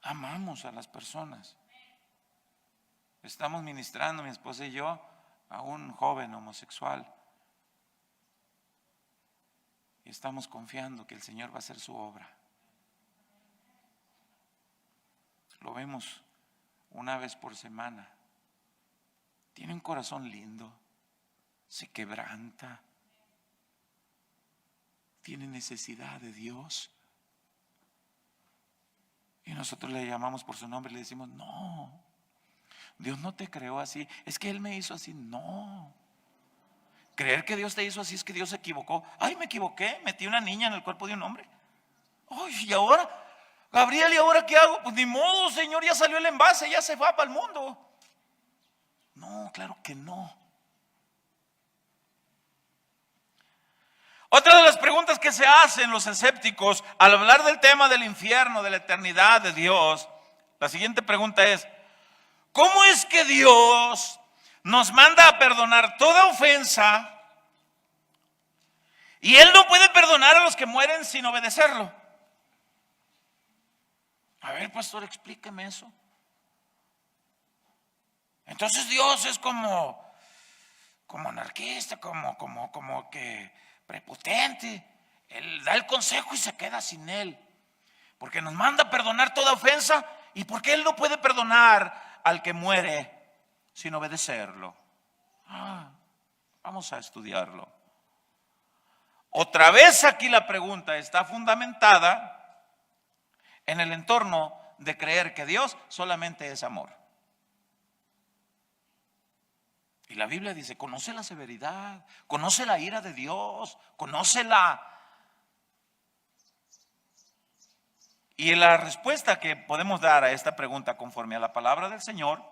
Amamos a las personas. Estamos ministrando, mi esposa y yo, a un joven homosexual. Y estamos confiando que el Señor va a hacer su obra. Lo vemos una vez por semana. Tiene un corazón lindo. Se quebranta. Tiene necesidad de Dios. Y nosotros le llamamos por su nombre y le decimos: no, Dios no te creó así, es que Él me hizo así. No, creer que Dios te hizo así es que Dios se equivocó. Ay, me equivoqué, metí una niña en el cuerpo de un hombre. Ay, y ahora, Gabriel, ¿y ahora qué hago? Pues ni modo, Señor, ya salió el envase, ya se va para el mundo. No, claro que no. Otra de las preguntas que se hacen los escépticos al hablar del tema del infierno, de la eternidad de Dios, la siguiente pregunta es: ¿cómo es que Dios nos manda a perdonar toda ofensa y Él no puede perdonar a los que mueren sin obedecerlo? A ver, pastor, explíqueme eso. Entonces Dios es como anarquista, como que prepotente. Él da el consejo y se queda sin él, porque nos manda a perdonar toda ofensa. ¿Y por qué Él no puede perdonar al que muere sin obedecerlo? Vamos a estudiarlo. Otra vez aquí la pregunta está fundamentada en el entorno de creer que Dios solamente es amor. Y la Biblia dice: conoce la severidad, conoce la ira de Dios, conócela. Y la respuesta que podemos dar a esta pregunta conforme a la palabra del Señor: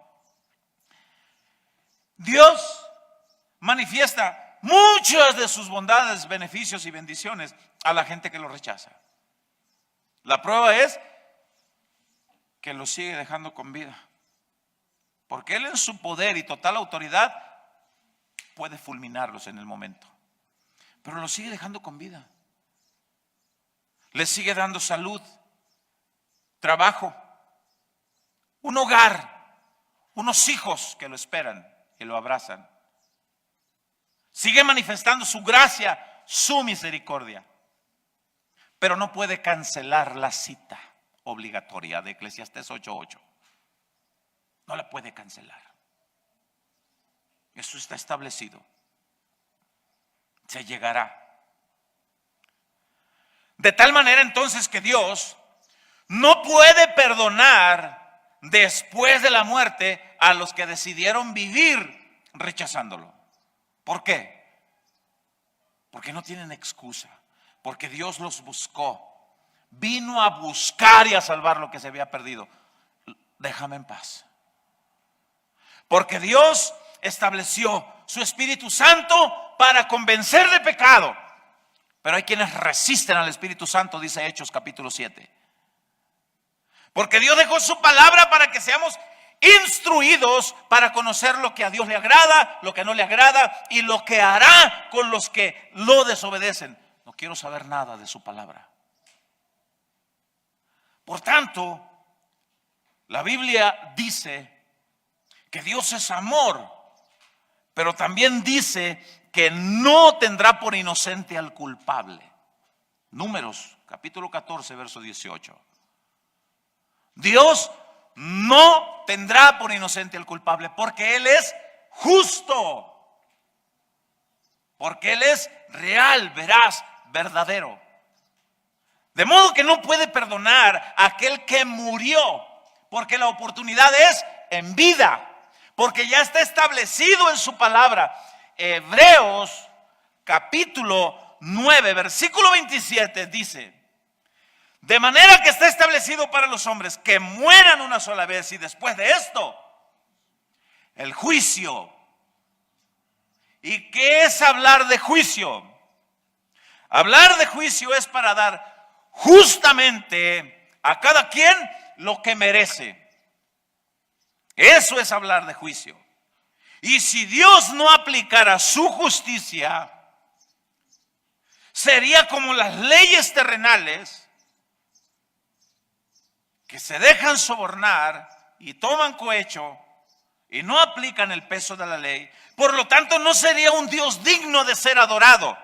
Dios manifiesta muchas de sus bondades, beneficios y bendiciones a la gente que lo rechaza. La prueba es que lo sigue dejando con vida, porque Él en su poder y total autoridad puede fulminarlos en el momento, pero los sigue dejando con vida. Les sigue dando salud, trabajo, un hogar, unos hijos que lo esperan y lo abrazan. Sigue manifestando su gracia, su misericordia, pero no puede cancelar la cita obligatoria de Eclesiastés 8:8. No la puede cancelar. Eso está establecido. Se llegará. De tal manera entonces que Dios no puede perdonar después de la muerte a los que decidieron vivir rechazándolo. ¿Por qué? Porque no tienen excusa. Porque Dios los buscó. Vino a buscar y a salvar lo que se había perdido. Déjame en paz. Porque Dios estableció su Espíritu Santo para convencer de pecado. Pero hay quienes resisten al Espíritu Santo, dice Hechos capítulo 7. Porque Dios dejó su palabra para que seamos instruidos para conocer lo que a Dios le agrada, lo que no le agrada y lo que hará con los que lo desobedecen. No quiero saber nada de su palabra. Por tanto, la Biblia dice que Dios es amor, pero también dice que no tendrá por inocente al culpable. Números, capítulo 14, verso 18. Dios no tendrá por inocente al culpable, porque Él es justo, porque Él es real, veraz, verdadero. De modo que no puede perdonar a aquel que murió, porque la oportunidad es en vida, porque ya está establecido en su palabra. Hebreos capítulo 9, versículo 27 dice: de manera que está establecido para los hombres que mueran una sola vez y después de esto el juicio. ¿Y qué es hablar de juicio? Hablar de juicio es para dar justamente a cada quien lo que merece. Eso es hablar de juicio. Y si Dios no aplicara su justicia, sería como las leyes terrenales que se dejan sobornar y toman cohecho y no aplican el peso de la ley. Por lo tanto, no sería un Dios digno de ser adorado.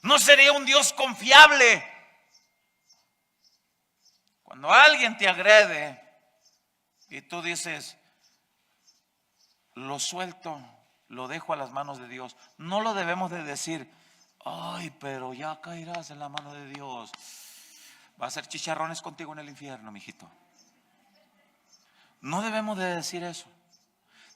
No sería un Dios confiable. Cuando alguien te agrede y tú dices: lo suelto, lo dejo a las manos de Dios, no lo debemos de decir: ay, pero ya caerás en la mano de Dios. Va a hacer chicharrones contigo en el infierno, mijito. No debemos de decir eso.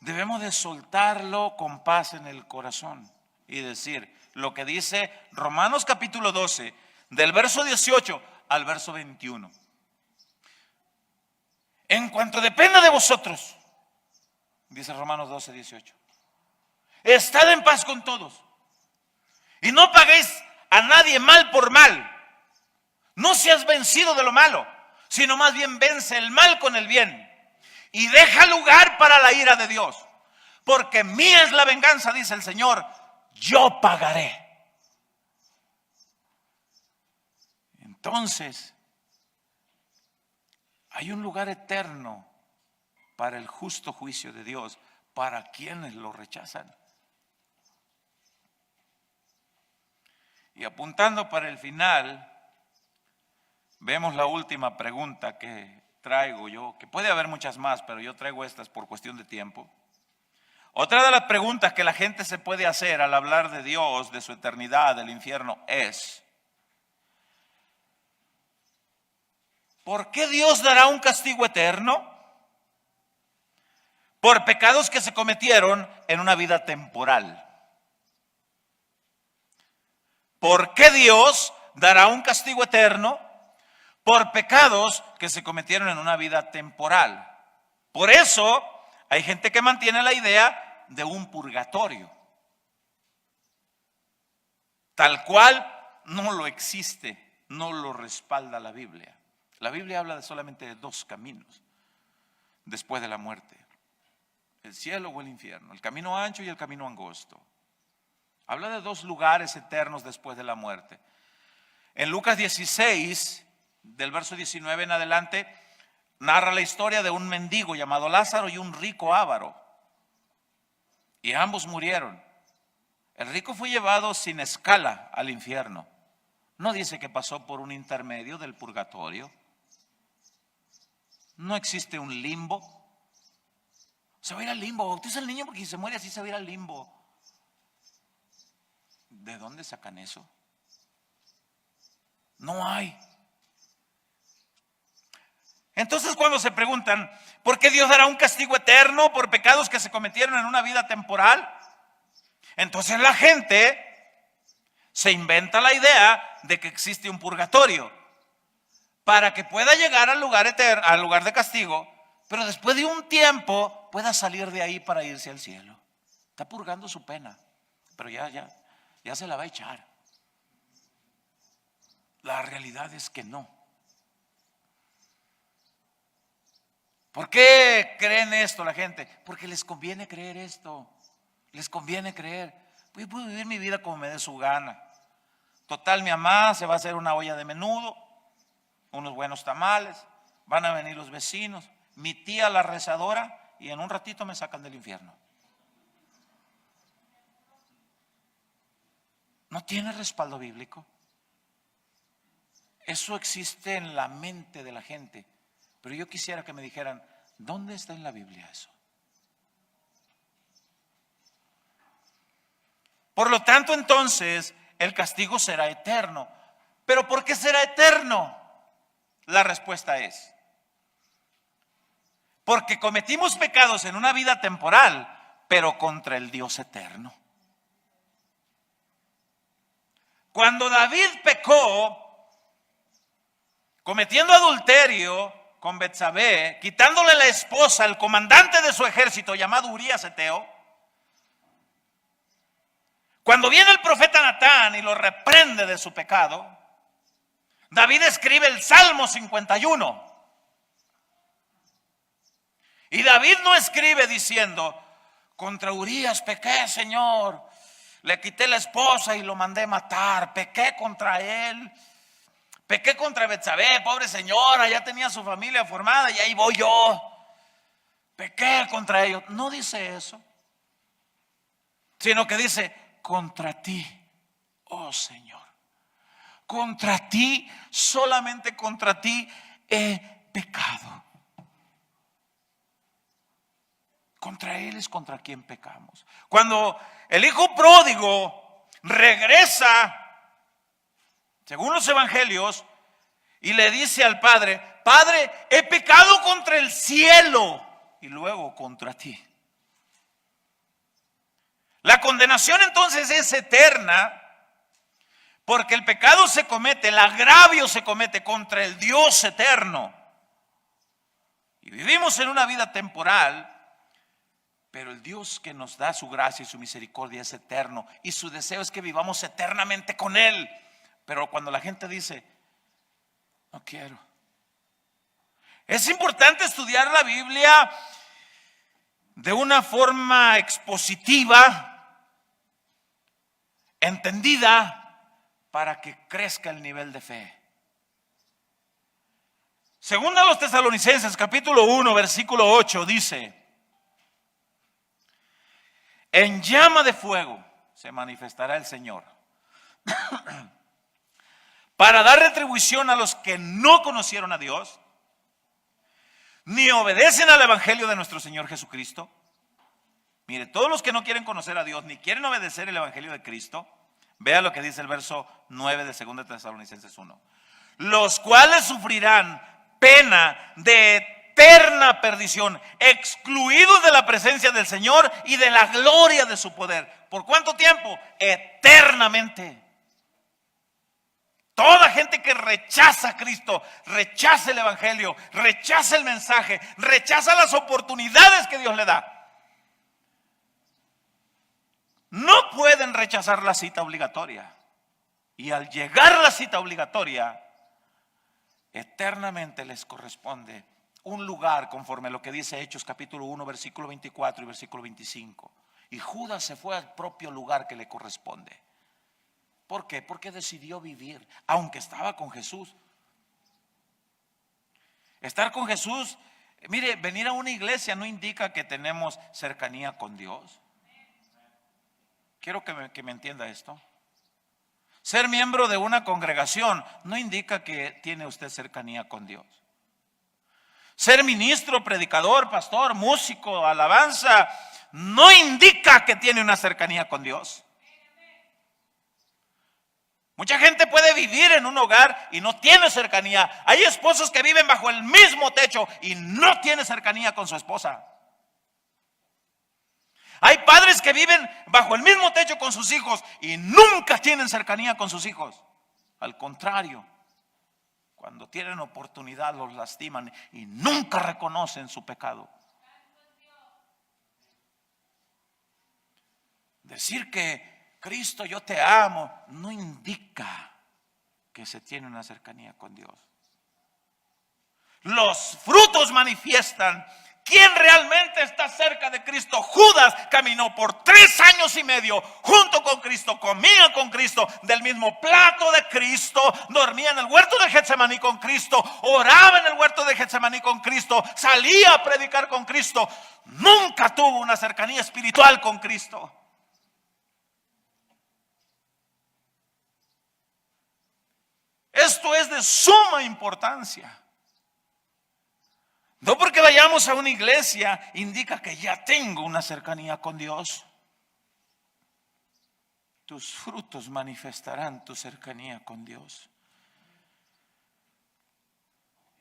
Debemos de soltarlo con paz en el corazón y decir lo que dice Romanos capítulo 12, del verso 18 al verso 21. En cuanto dependa de vosotros, dice Romanos 12, 18, estad en paz con todos y no paguéis a nadie mal por mal. No seas vencido de lo malo, sino más bien vence el mal con el bien. Y deja lugar para la ira de Dios. Porque mía es la venganza, dice el Señor, yo pagaré. Entonces, hay un lugar eterno para el justo juicio de Dios, para quienes lo rechazan. Y apuntando para el final, vemos la última pregunta que traigo yo, que puede haber muchas más, pero yo traigo estas por cuestión de tiempo. Otra de las preguntas que la gente se puede hacer al hablar de Dios, de su eternidad, del infierno, es: ¿por qué Dios dará un castigo eterno? Por pecados que se cometieron en una vida temporal. ¿Por qué Dios dará un castigo eterno? Por pecados que se cometieron en una vida temporal. Por eso hay gente que mantiene la idea de un purgatorio. Tal cual no lo existe, no lo respalda la Biblia. La Biblia habla solamente de dos caminos después de la muerte: el cielo o el infierno, el camino ancho y el camino angosto. Habla de dos lugares eternos después de la muerte. En Lucas 16, del verso 19 en adelante, narra la historia de un mendigo llamado Lázaro y un rico avaro. Y ambos murieron. El rico fue llevado sin escala al infierno. No dice que pasó por un intermedio del purgatorio. No existe un limbo. Se va a ir al limbo. Bautiza al niño porque si se muere así se va a ir al limbo. ¿De dónde sacan eso? No hay. Entonces, cuando se preguntan ¿por qué Dios dará un castigo eterno por pecados que se cometieron en una vida temporal? Entonces la gente se inventa la idea de que existe un purgatorio para que pueda llegar al lugar eterno, al lugar de castigo, pero después de un tiempo pueda salir de ahí para irse al cielo. Está purgando su pena, pero ya se la va a echar. La realidad es que no. ¿Por qué creen esto la gente? Porque les conviene creer esto. Les conviene creer. Yo puedo vivir mi vida como me dé su gana. Total, mi mamá se va a hacer una olla de menudo, unos buenos tamales, van a venir los vecinos, mi tía la rezadora, y en un ratito me sacan del infierno. No tiene respaldo bíblico. Eso existe en la mente de la gente. Pero yo quisiera que me dijeran, ¿dónde está en la Biblia eso? Por lo tanto, entonces, el castigo será eterno. ¿Pero por qué será eterno? La respuesta es, porque cometimos pecados en una vida temporal, pero contra el Dios eterno. Cuando David pecó, cometiendo adulterio con Betsabé, quitándole la esposa al comandante de su ejército llamado Urías Eteo, cuando viene el profeta Natán y lo reprende de su pecado, David escribe el Salmo 51. Y David no escribe diciendo, contra Urías pequé, Señor, le quité la esposa y lo mandé matar, pequé contra él. Pequé contra Betsabé, pobre señora, ya tenía su familia formada y ahí voy yo. Pequé contra ellos. No dice eso, sino que dice, contra ti, oh Señor. Contra ti, solamente contra ti he pecado. Contra Él es contra quien pecamos. Cuando el hijo pródigo regresa, según los evangelios, y le dice al padre, Padre, he pecado contra el cielo y luego contra ti. La condenación entonces es eterna, porque el pecado se comete, el agravio se comete contra el Dios eterno. Y vivimos en una vida temporal, pero el Dios que nos da su gracia y su misericordia es eterno, y su deseo es que vivamos eternamente con Él. Pero cuando la gente dice, no quiero. Es importante estudiar la Biblia de una forma expositiva, entendida, para que crezca el nivel de fe. Según a los Tesalonicenses, capítulo 1, versículo 8, dice, en llama de fuego se manifestará el Señor para dar retribución a los que no conocieron a Dios, ni obedecen al evangelio de nuestro Señor Jesucristo. Mire, todos los que no quieren conocer a Dios, ni quieren obedecer el evangelio de Cristo, vea lo que dice el verso 9 de 2 Tesalonicenses 1. Los cuales sufrirán pena de eterna perdición, excluidos de la presencia del Señor y de la gloria de su poder. ¿Por cuánto tiempo? Eternamente. Toda gente que rechaza a Cristo, rechaza el evangelio, rechaza el mensaje, rechaza las oportunidades que Dios le da, no pueden rechazar la cita obligatoria. Y al llegar a la cita obligatoria, eternamente les corresponde un lugar conforme a lo que dice Hechos capítulo 1, versículo 24 y versículo 25. Y Judas se fue al propio lugar que le corresponde. ¿Por qué? Porque decidió vivir, aunque estaba con Jesús. Estar con Jesús, mire, venir a una iglesia no indica que tenemos cercanía con Dios. Quiero que me entienda esto. Ser miembro de una congregación no indica que tiene usted cercanía con Dios. Ser ministro, predicador, pastor, músico, alabanza, no indica que tiene una cercanía con Dios. Mucha gente puede vivir en un hogar y no tiene cercanía. Hay esposos que viven bajo el mismo techo y no tiene cercanía con su esposa. Hay padres que viven bajo el mismo techo con sus hijos y nunca tienen cercanía con sus hijos. Al contrario, cuando tienen oportunidad los lastiman y nunca reconocen su pecado. Decir que Cristo, yo te amo, no indica que se tiene una cercanía con Dios. Los frutos manifiestan quién realmente está cerca de Cristo. Judas caminó por 3 años y medio junto con Cristo, comía con Cristo, del mismo plato de Cristo, dormía en el huerto de Getsemaní con Cristo, oraba en el huerto de Getsemaní con Cristo, salía a predicar con Cristo. Nunca tuvo una cercanía espiritual con Cristo. Esto es de suma importancia. No porque vayamos a una iglesia indica que ya tengo una cercanía con Dios. Tus frutos manifestarán tu cercanía con Dios.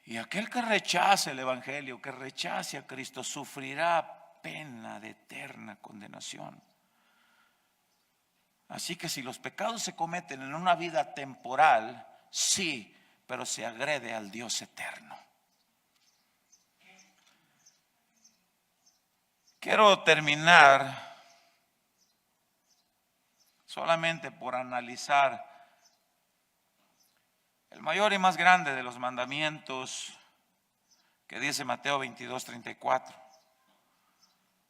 Y aquel que rechace el evangelio, que rechace a Cristo, sufrirá pena de eterna condenación. Así que si los pecados se cometen en una vida temporal, sí, pero se agrede al Dios eterno. Quiero terminar solamente por analizar el mayor y más grande de los mandamientos que dice Mateo 22:34.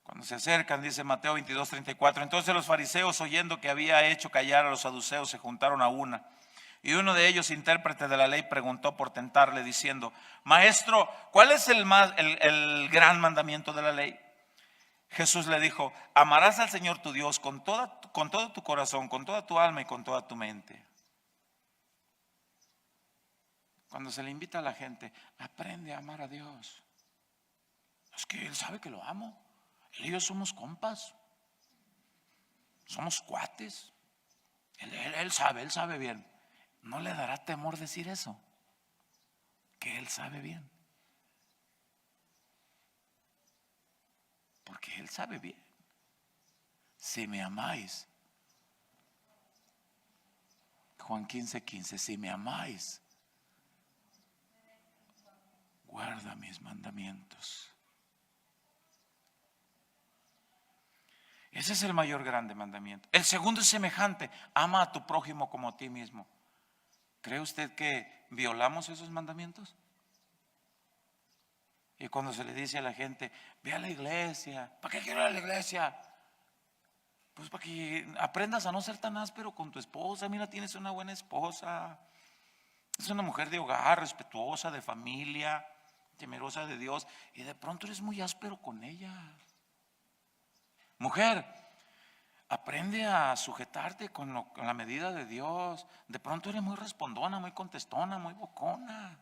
Cuando se acercan, dice Mateo 22:34, entonces los fariseos, oyendo que había hecho callar a los saduceos, se juntaron a una. Y uno de ellos, intérprete de la ley, preguntó por tentarle, diciendo: Maestro, ¿cuál es el gran mandamiento de la ley? Jesús le dijo: amarás al Señor tu Dios con todo tu corazón, con toda tu alma y con toda tu mente. Cuando se le invita a la gente, aprende a amar a Dios. Es que Él sabe que lo amo. Él y yo somos compas. Somos cuates. Él sabe bien. ¿No le dará temor decir eso? Que Él sabe bien. Porque Él sabe bien. Si me amáis, Juan 15:15, si me amáis, guarda mis mandamientos. Ese es el mayor grande mandamiento. El segundo es semejante: ama a tu prójimo como a ti mismo. ¿Cree usted que violamos esos mandamientos? Y cuando se le dice a la gente: ve a la iglesia. ¿Para qué quiero ir a la iglesia? Pues para que aprendas a no ser tan áspero con tu esposa. Mira, tienes una buena esposa. Es una mujer de hogar, respetuosa, de familia, temerosa de Dios. Y de pronto eres muy áspero con ella. Mujer, aprende a sujetarte con la medida de Dios. De pronto eres muy respondona, muy contestona, muy bocona.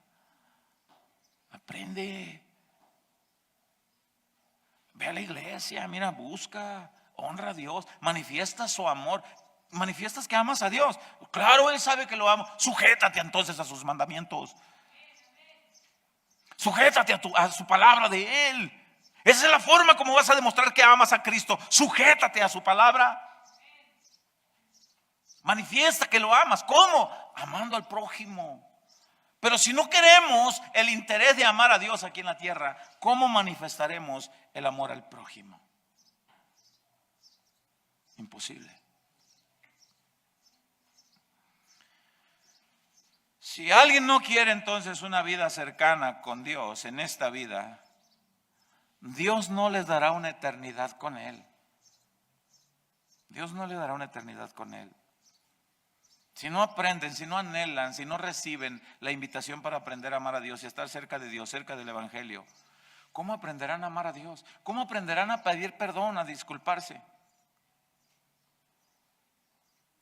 Aprende. Ve a la iglesia, mira, busca, honra a Dios, manifiesta su amor, manifiestas que amas a Dios. Claro, Él sabe que lo amo. Sujétate entonces a sus mandamientos. Sujétate a su palabra de Él. Esa es la forma como vas a demostrar que amas a Cristo. Sujétate a su palabra. Manifiesta que lo amas. ¿Cómo? Amando al prójimo. Pero si no queremos el interés de amar a Dios aquí en la tierra, ¿cómo manifestaremos el amor al prójimo? Imposible. Si alguien no quiere entonces una vida cercana con Dios en esta vida, Dios no les dará una eternidad con Él. Dios no le dará una eternidad con Él. Si no aprenden, si no anhelan, si no reciben la invitación para aprender a amar a Dios y estar cerca de Dios, cerca del Evangelio, ¿cómo aprenderán a amar a Dios? ¿Cómo aprenderán a pedir perdón, a disculparse?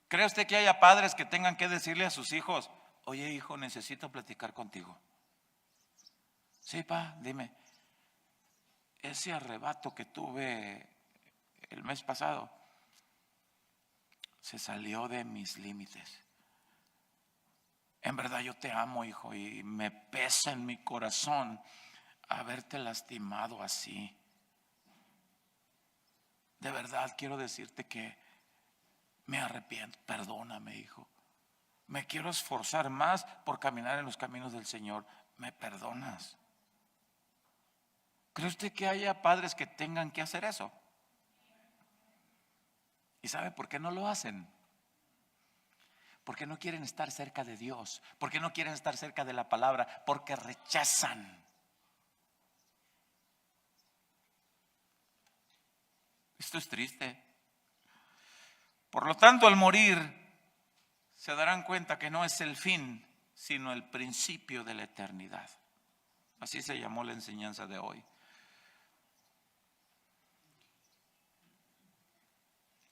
¿Cree usted que haya padres que tengan que decirle a sus hijos: oye, hijo, necesito platicar contigo? Sí, pa, dime. Ese arrebato que tuve el mes pasado se salió de mis límites. En verdad yo te amo, hijo, y me pesa en mi corazón haberte lastimado así. De verdad quiero decirte que me arrepiento. Perdóname, hijo. Me quiero esforzar más por caminar en los caminos del Señor. ¿Me perdonas? ¿Cree usted que haya padres que tengan que hacer eso? ¿Y sabe por qué no lo hacen? Porque no quieren estar cerca de Dios, porque no quieren estar cerca de la palabra, porque rechazan. Esto es triste. Por lo tanto, al morir, se darán cuenta que no es el fin, sino el principio de la eternidad. Así se llamó la enseñanza de hoy.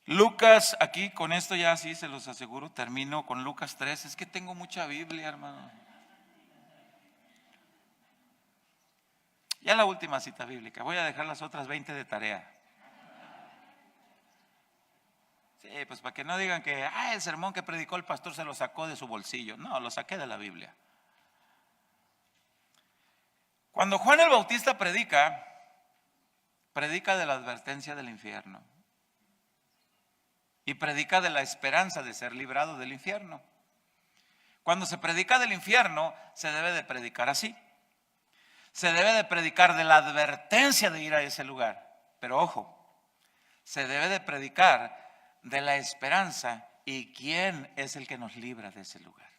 Lucas, aquí con esto ya sí se los aseguro, termino con Lucas 3. Es que tengo mucha Biblia, hermano. Ya la última cita bíblica. Voy a dejar las otras 20 de tarea. Sí, pues para que no digan que el sermón que predicó el pastor se lo sacó de su bolsillo. No, lo saqué de la Biblia. Cuando Juan el Bautista predica de la advertencia del infierno. Y predica de la esperanza de ser librado del infierno. Cuando se predica del infierno, se debe de predicar así. Se debe de predicar de la advertencia de ir a ese lugar. Pero ojo, se debe de predicar de la esperanza y quién es el que nos libra de ese lugar.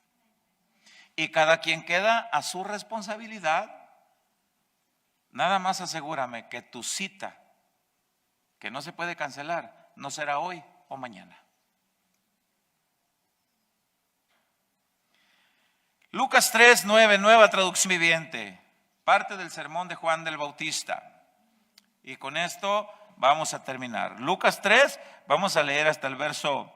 Y cada quien queda a su responsabilidad. Nada más asegúrame que tu cita, que no se puede cancelar, no será hoy o mañana. Lucas 3:9, nueva traducción viviente, parte del sermón de Juan del Bautista. Y con esto vamos a terminar. Lucas 3, vamos a leer hasta el verso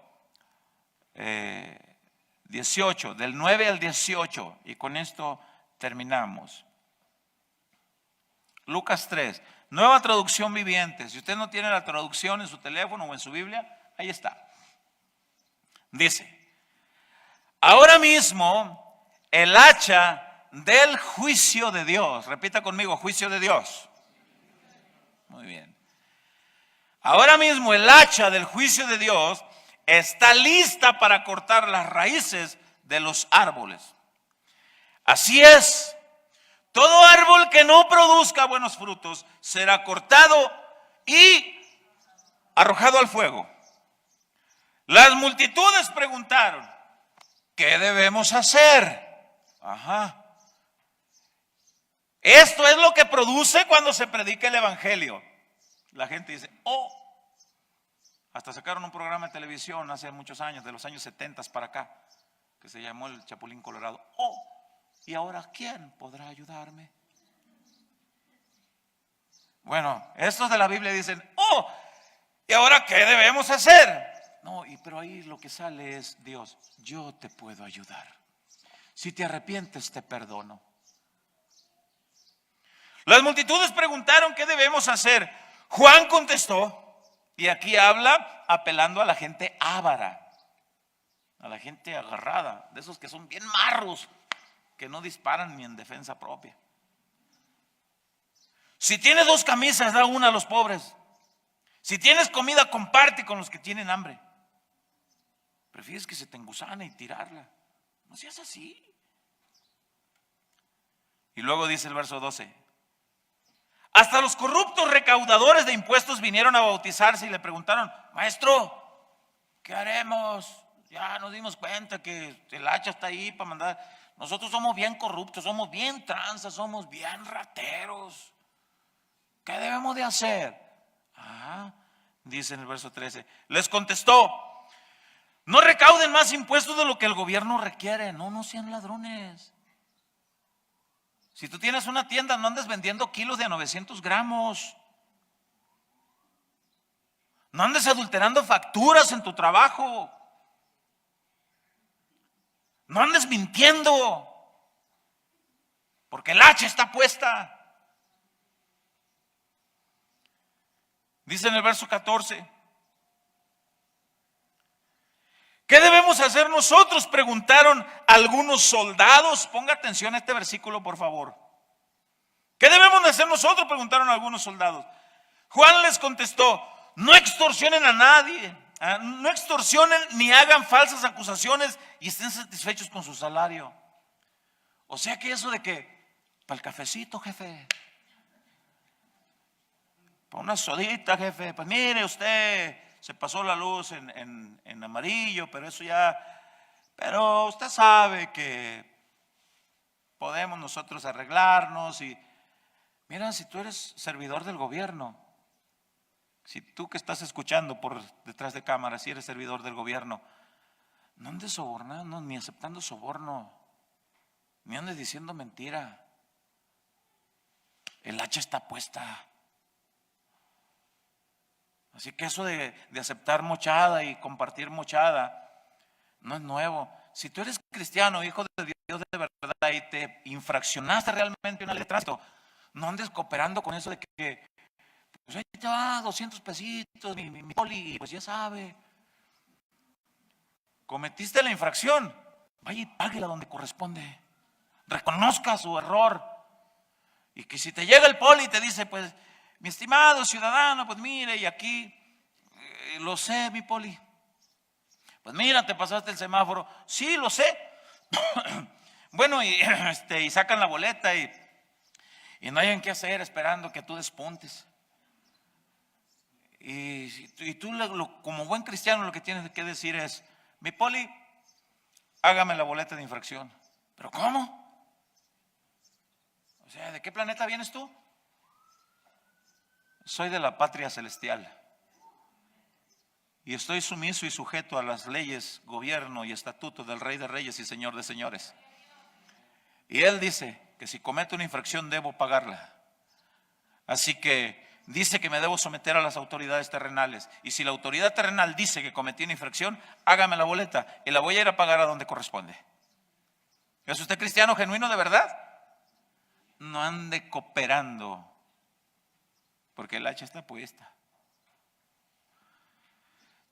18, del 9 al 18, y con esto terminamos. Lucas 3, nueva traducción viviente. Si usted no tiene la traducción en su teléfono o en su Biblia, ahí está. Dice: ahora mismo el hacha del juicio de Dios. Repita conmigo: juicio de Dios. Muy bien. Ahora mismo el hacha del juicio de Dios está lista para cortar las raíces de los árboles. Así es, todo árbol que no produzca buenos frutos será cortado y arrojado al fuego. Las multitudes preguntaron: ¿qué debemos hacer? Esto es lo que produce cuando se predica el evangelio. La gente dice: hasta sacaron un programa de televisión hace muchos años, de los años 70 para acá, que se llamó El Chapulín Colorado. ¿Y ahora quién podrá ayudarme? Bueno, estos de la Biblia dicen: ¿y ahora qué debemos hacer? No, pero ahí lo que sale es: Dios, yo te puedo ayudar. Si te arrepientes, te perdono. Las multitudes preguntaron: ¿qué debemos hacer? Juan contestó, y aquí habla apelando a la gente avara, a la gente agarrada, de esos que son bien marros, que no disparan ni en defensa propia. Si tienes 2 camisas, da una a los pobres. Si tienes comida, comparte con los que tienen hambre. Prefieres que se te engusane y tirarla. No seas así. Y luego dice el verso 12: hasta los corruptos recaudadores de impuestos vinieron a bautizarse y le preguntaron: maestro, ¿qué haremos? Ya nos dimos cuenta que el hacha está ahí para mandar. Nosotros somos bien corruptos, somos bien tranzas, somos bien rateros. ¿Qué debemos de hacer? Dice en el verso 13, les contestó: no recauden más impuestos de lo que el gobierno requiere. No sean ladrones. Si tú tienes una tienda, no andes vendiendo kilos de 900 gramos. No andes adulterando facturas en tu trabajo. No andes mintiendo, porque el hacha está puesta. Dice en el verso 14: ¿qué debemos hacer nosotros?, preguntaron algunos soldados. Ponga atención a este versículo, por favor. ¿Qué debemos de hacer nosotros?, preguntaron algunos soldados. Juan les contestó: no extorsionen a nadie, no extorsionen ni hagan falsas acusaciones y estén satisfechos con su salario. O sea que eso de que, para el cafecito, jefe, para una sodita, jefe, pues mire usted, se pasó la luz en amarillo, pero eso ya, pero usted sabe que podemos nosotros arreglarnos. Y mira, si tú eres servidor del gobierno, si tú que estás escuchando por detrás de cámara, si eres servidor del gobierno, no andes sobornando, ni aceptando soborno, ni andes diciendo mentira. El hacha está puesta. Así que eso de aceptar mochada y compartir mochada no es nuevo. Si tú eres cristiano, hijo de Dios de verdad, y te infraccionaste realmente una ley de tránsito, no andes cooperando con eso de que pues ahí te va 200 pesitos, mi poli, pues ya sabe. Cometiste la infracción, vaya y páguela donde corresponde. Reconozca su error. Y que si te llega el poli y te dice, pues, mi estimado ciudadano, pues mire, y aquí lo sé, mi poli. Pues mira, te pasaste el semáforo. Sí, lo sé. Bueno, y sacan la boleta y no hayan qué hacer esperando que tú despuntes. Y tú como buen cristiano lo que tienes que decir es, mi poli, hágame la boleta de infracción. ¿Pero cómo? O sea, ¿de qué planeta vienes tú? Soy de la patria celestial y estoy sumiso y sujeto a las leyes, gobierno y estatutos del Rey de Reyes y Señor de Señores. Y Él dice que si cometo una infracción debo pagarla. Así que dice que me debo someter a las autoridades terrenales. Y si la autoridad terrenal dice que cometí una infracción, hágame la boleta y la voy a ir a pagar a donde corresponde. ¿Es usted cristiano genuino de verdad? No ande cooperando, porque el hacha está puesta.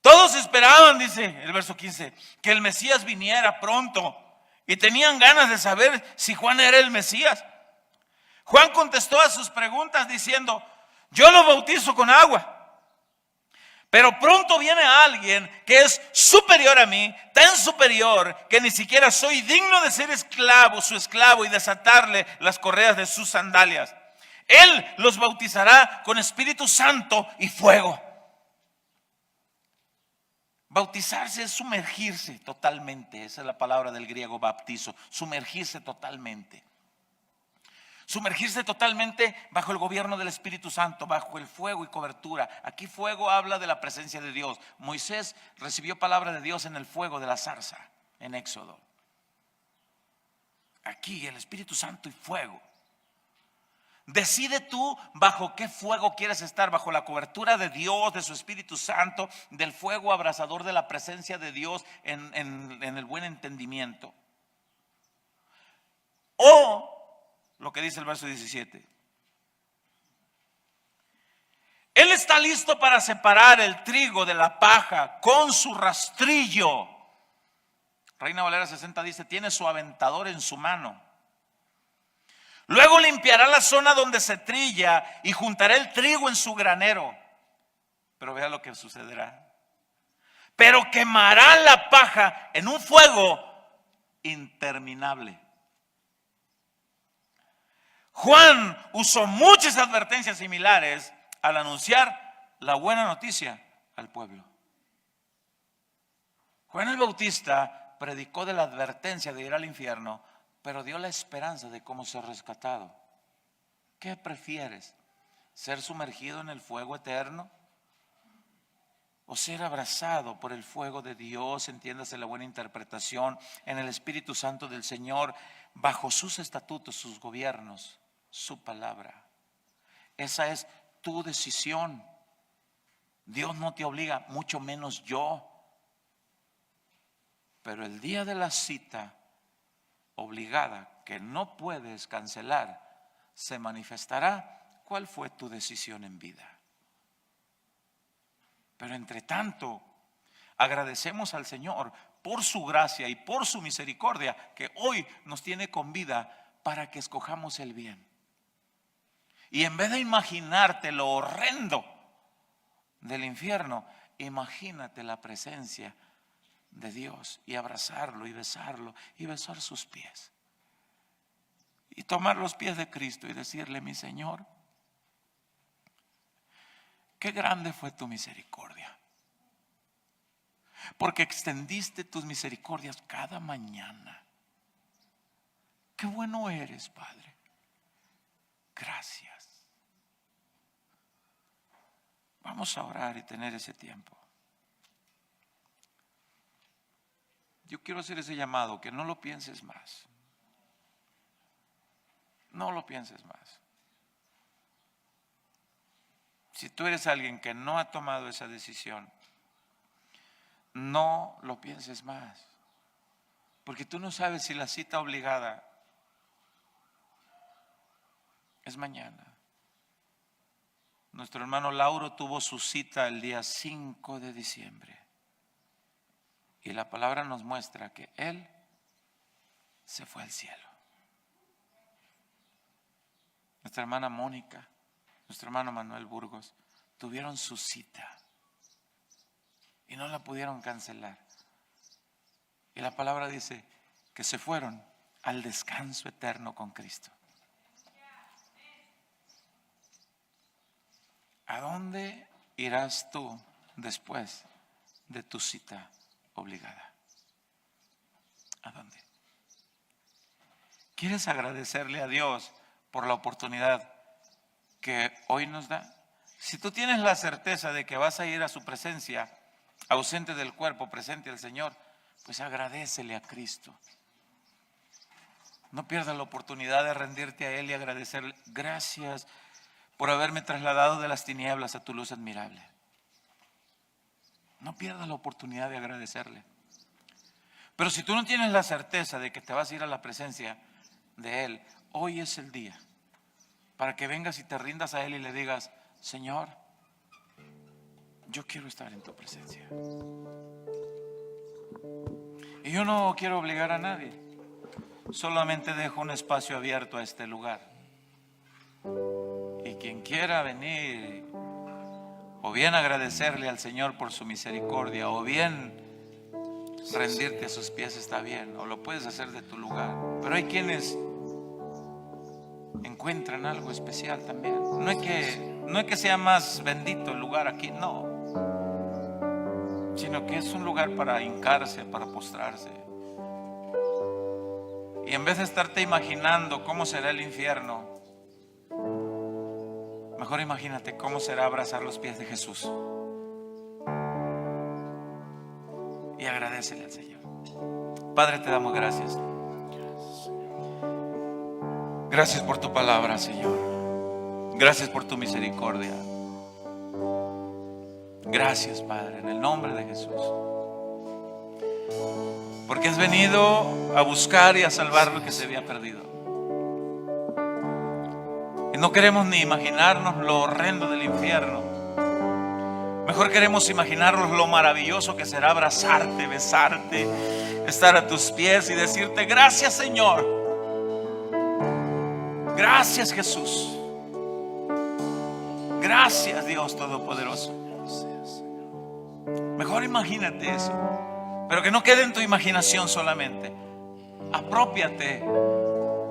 Todos esperaban, dice el verso 15, que el Mesías viniera pronto y tenían ganas de saber si Juan era el Mesías. Juan contestó a sus preguntas diciendo, yo lo bautizo con agua, pero pronto viene alguien que es superior a mí, tan superior que ni siquiera soy digno de ser su esclavo y desatarle las correas de sus sandalias. Él los bautizará con Espíritu Santo y fuego. Bautizarse es sumergirse totalmente. Esa es la palabra del griego baptizo, sumergirse totalmente. Sumergirse totalmente bajo el gobierno del Espíritu Santo, bajo el fuego y cobertura. Aquí fuego habla de la presencia de Dios. Moisés recibió palabra de Dios en el fuego de la zarza, en Éxodo. Aquí el Espíritu Santo y fuego. Decide tú bajo qué fuego quieres estar, bajo la cobertura de Dios, de su Espíritu Santo, del fuego abrasador de la presencia de Dios en el buen entendimiento. O lo que dice el verso 17. Él está listo para separar el trigo de la paja con su rastrillo. Reina Valera 60 dice, tiene su aventador en su mano. Luego limpiará la zona donde se trilla y juntará el trigo en su granero. Pero vea lo que sucederá. Pero quemará la paja en un fuego interminable. Juan usó muchas advertencias similares al anunciar la buena noticia al pueblo. Juan el Bautista predicó de la advertencia de ir al infierno, pero dio la esperanza de cómo ser rescatado. ¿Qué prefieres? ¿Ser sumergido en el fuego eterno? ¿O ser abrazado por el fuego de Dios, entiéndase la buena interpretación, en el Espíritu Santo del Señor, bajo sus estatutos, sus gobiernos, su palabra? Esa es tu decisión. Dios no te obliga, mucho menos yo. Pero el día de la cita obligada, que no puedes cancelar, se manifestará cuál fue tu decisión en vida. Pero entre tanto, agradecemos al Señor por su gracia y por su misericordia, que hoy nos tiene con vida para que escojamos el bien. Y en vez de imaginarte lo horrendo del infierno, imagínate la presencia de Dios y abrazarlo y besarlo y besar sus pies. Y tomar los pies de Cristo y decirle, mi Señor, qué grande fue tu misericordia. porque extendiste tus misericordias cada mañana. Qué bueno eres, Padre. Gracias. Vamos a orar y tener ese tiempo. Yo quiero hacer ese llamado, que no lo pienses más. No lo pienses más. Si tú eres alguien que no ha tomado esa decisión, no lo pienses más. Porque tú no sabes si la cita obligada es mañana. Nuestro hermano Lauro tuvo su cita el día 5 de diciembre. Y la palabra nos muestra que él se fue al cielo. Nuestra hermana Mónica, nuestro hermano Manuel Burgos, tuvieron su cita y no la pudieron cancelar. Y la palabra dice que se fueron al descanso eterno con Cristo. ¿A dónde irás tú después de tu cita obligada? ¿A dónde? ¿Quieres agradecerle a Dios por la oportunidad que hoy nos da? Si tú tienes la certeza de que vas a ir a su presencia, ausente del cuerpo, presente al Señor, pues agradécele a Cristo. No pierdas la oportunidad de rendirte a Él y agradecerle. Gracias por haberme trasladado de las tinieblas a tu luz admirable. No pierdas la oportunidad de agradecerle. Pero si tú no tienes la certeza de que te vas a ir a la presencia de Él, hoy es el día para que vengas y te rindas a Él y le digas: Señor, yo quiero estar en tu presencia. Y yo no quiero obligar a nadie, solamente dejo un espacio abierto a este lugar. Y quien quiera venir, o bien agradecerle al Señor por su misericordia, o bien rendirte a sus pies, está bien, o lo puedes hacer de tu lugar. Pero hay quienes encuentran algo especial también. No es que sea más bendito el lugar aquí, no, sino que es un lugar para hincarse, para postrarse. Y en vez de estarte imaginando cómo será el infierno, mejor imagínate cómo será abrazar los pies de Jesús. Y agradécele al Señor. Padre, te damos gracias. Gracias por tu palabra, Señor. Gracias por tu misericordia. Gracias, Padre, en el nombre de Jesús. Porque has venido a buscar y a salvar lo que se había perdido. Y no queremos ni imaginarnos lo horrendo del infierno. Mejor queremos imaginarnos lo maravilloso que será abrazarte, besarte, estar a tus pies y decirte: gracias, Señor. Gracias, Jesús. Gracias, Dios Todopoderoso. Mejor imagínate eso. Pero que no quede en tu imaginación solamente. Aprópiate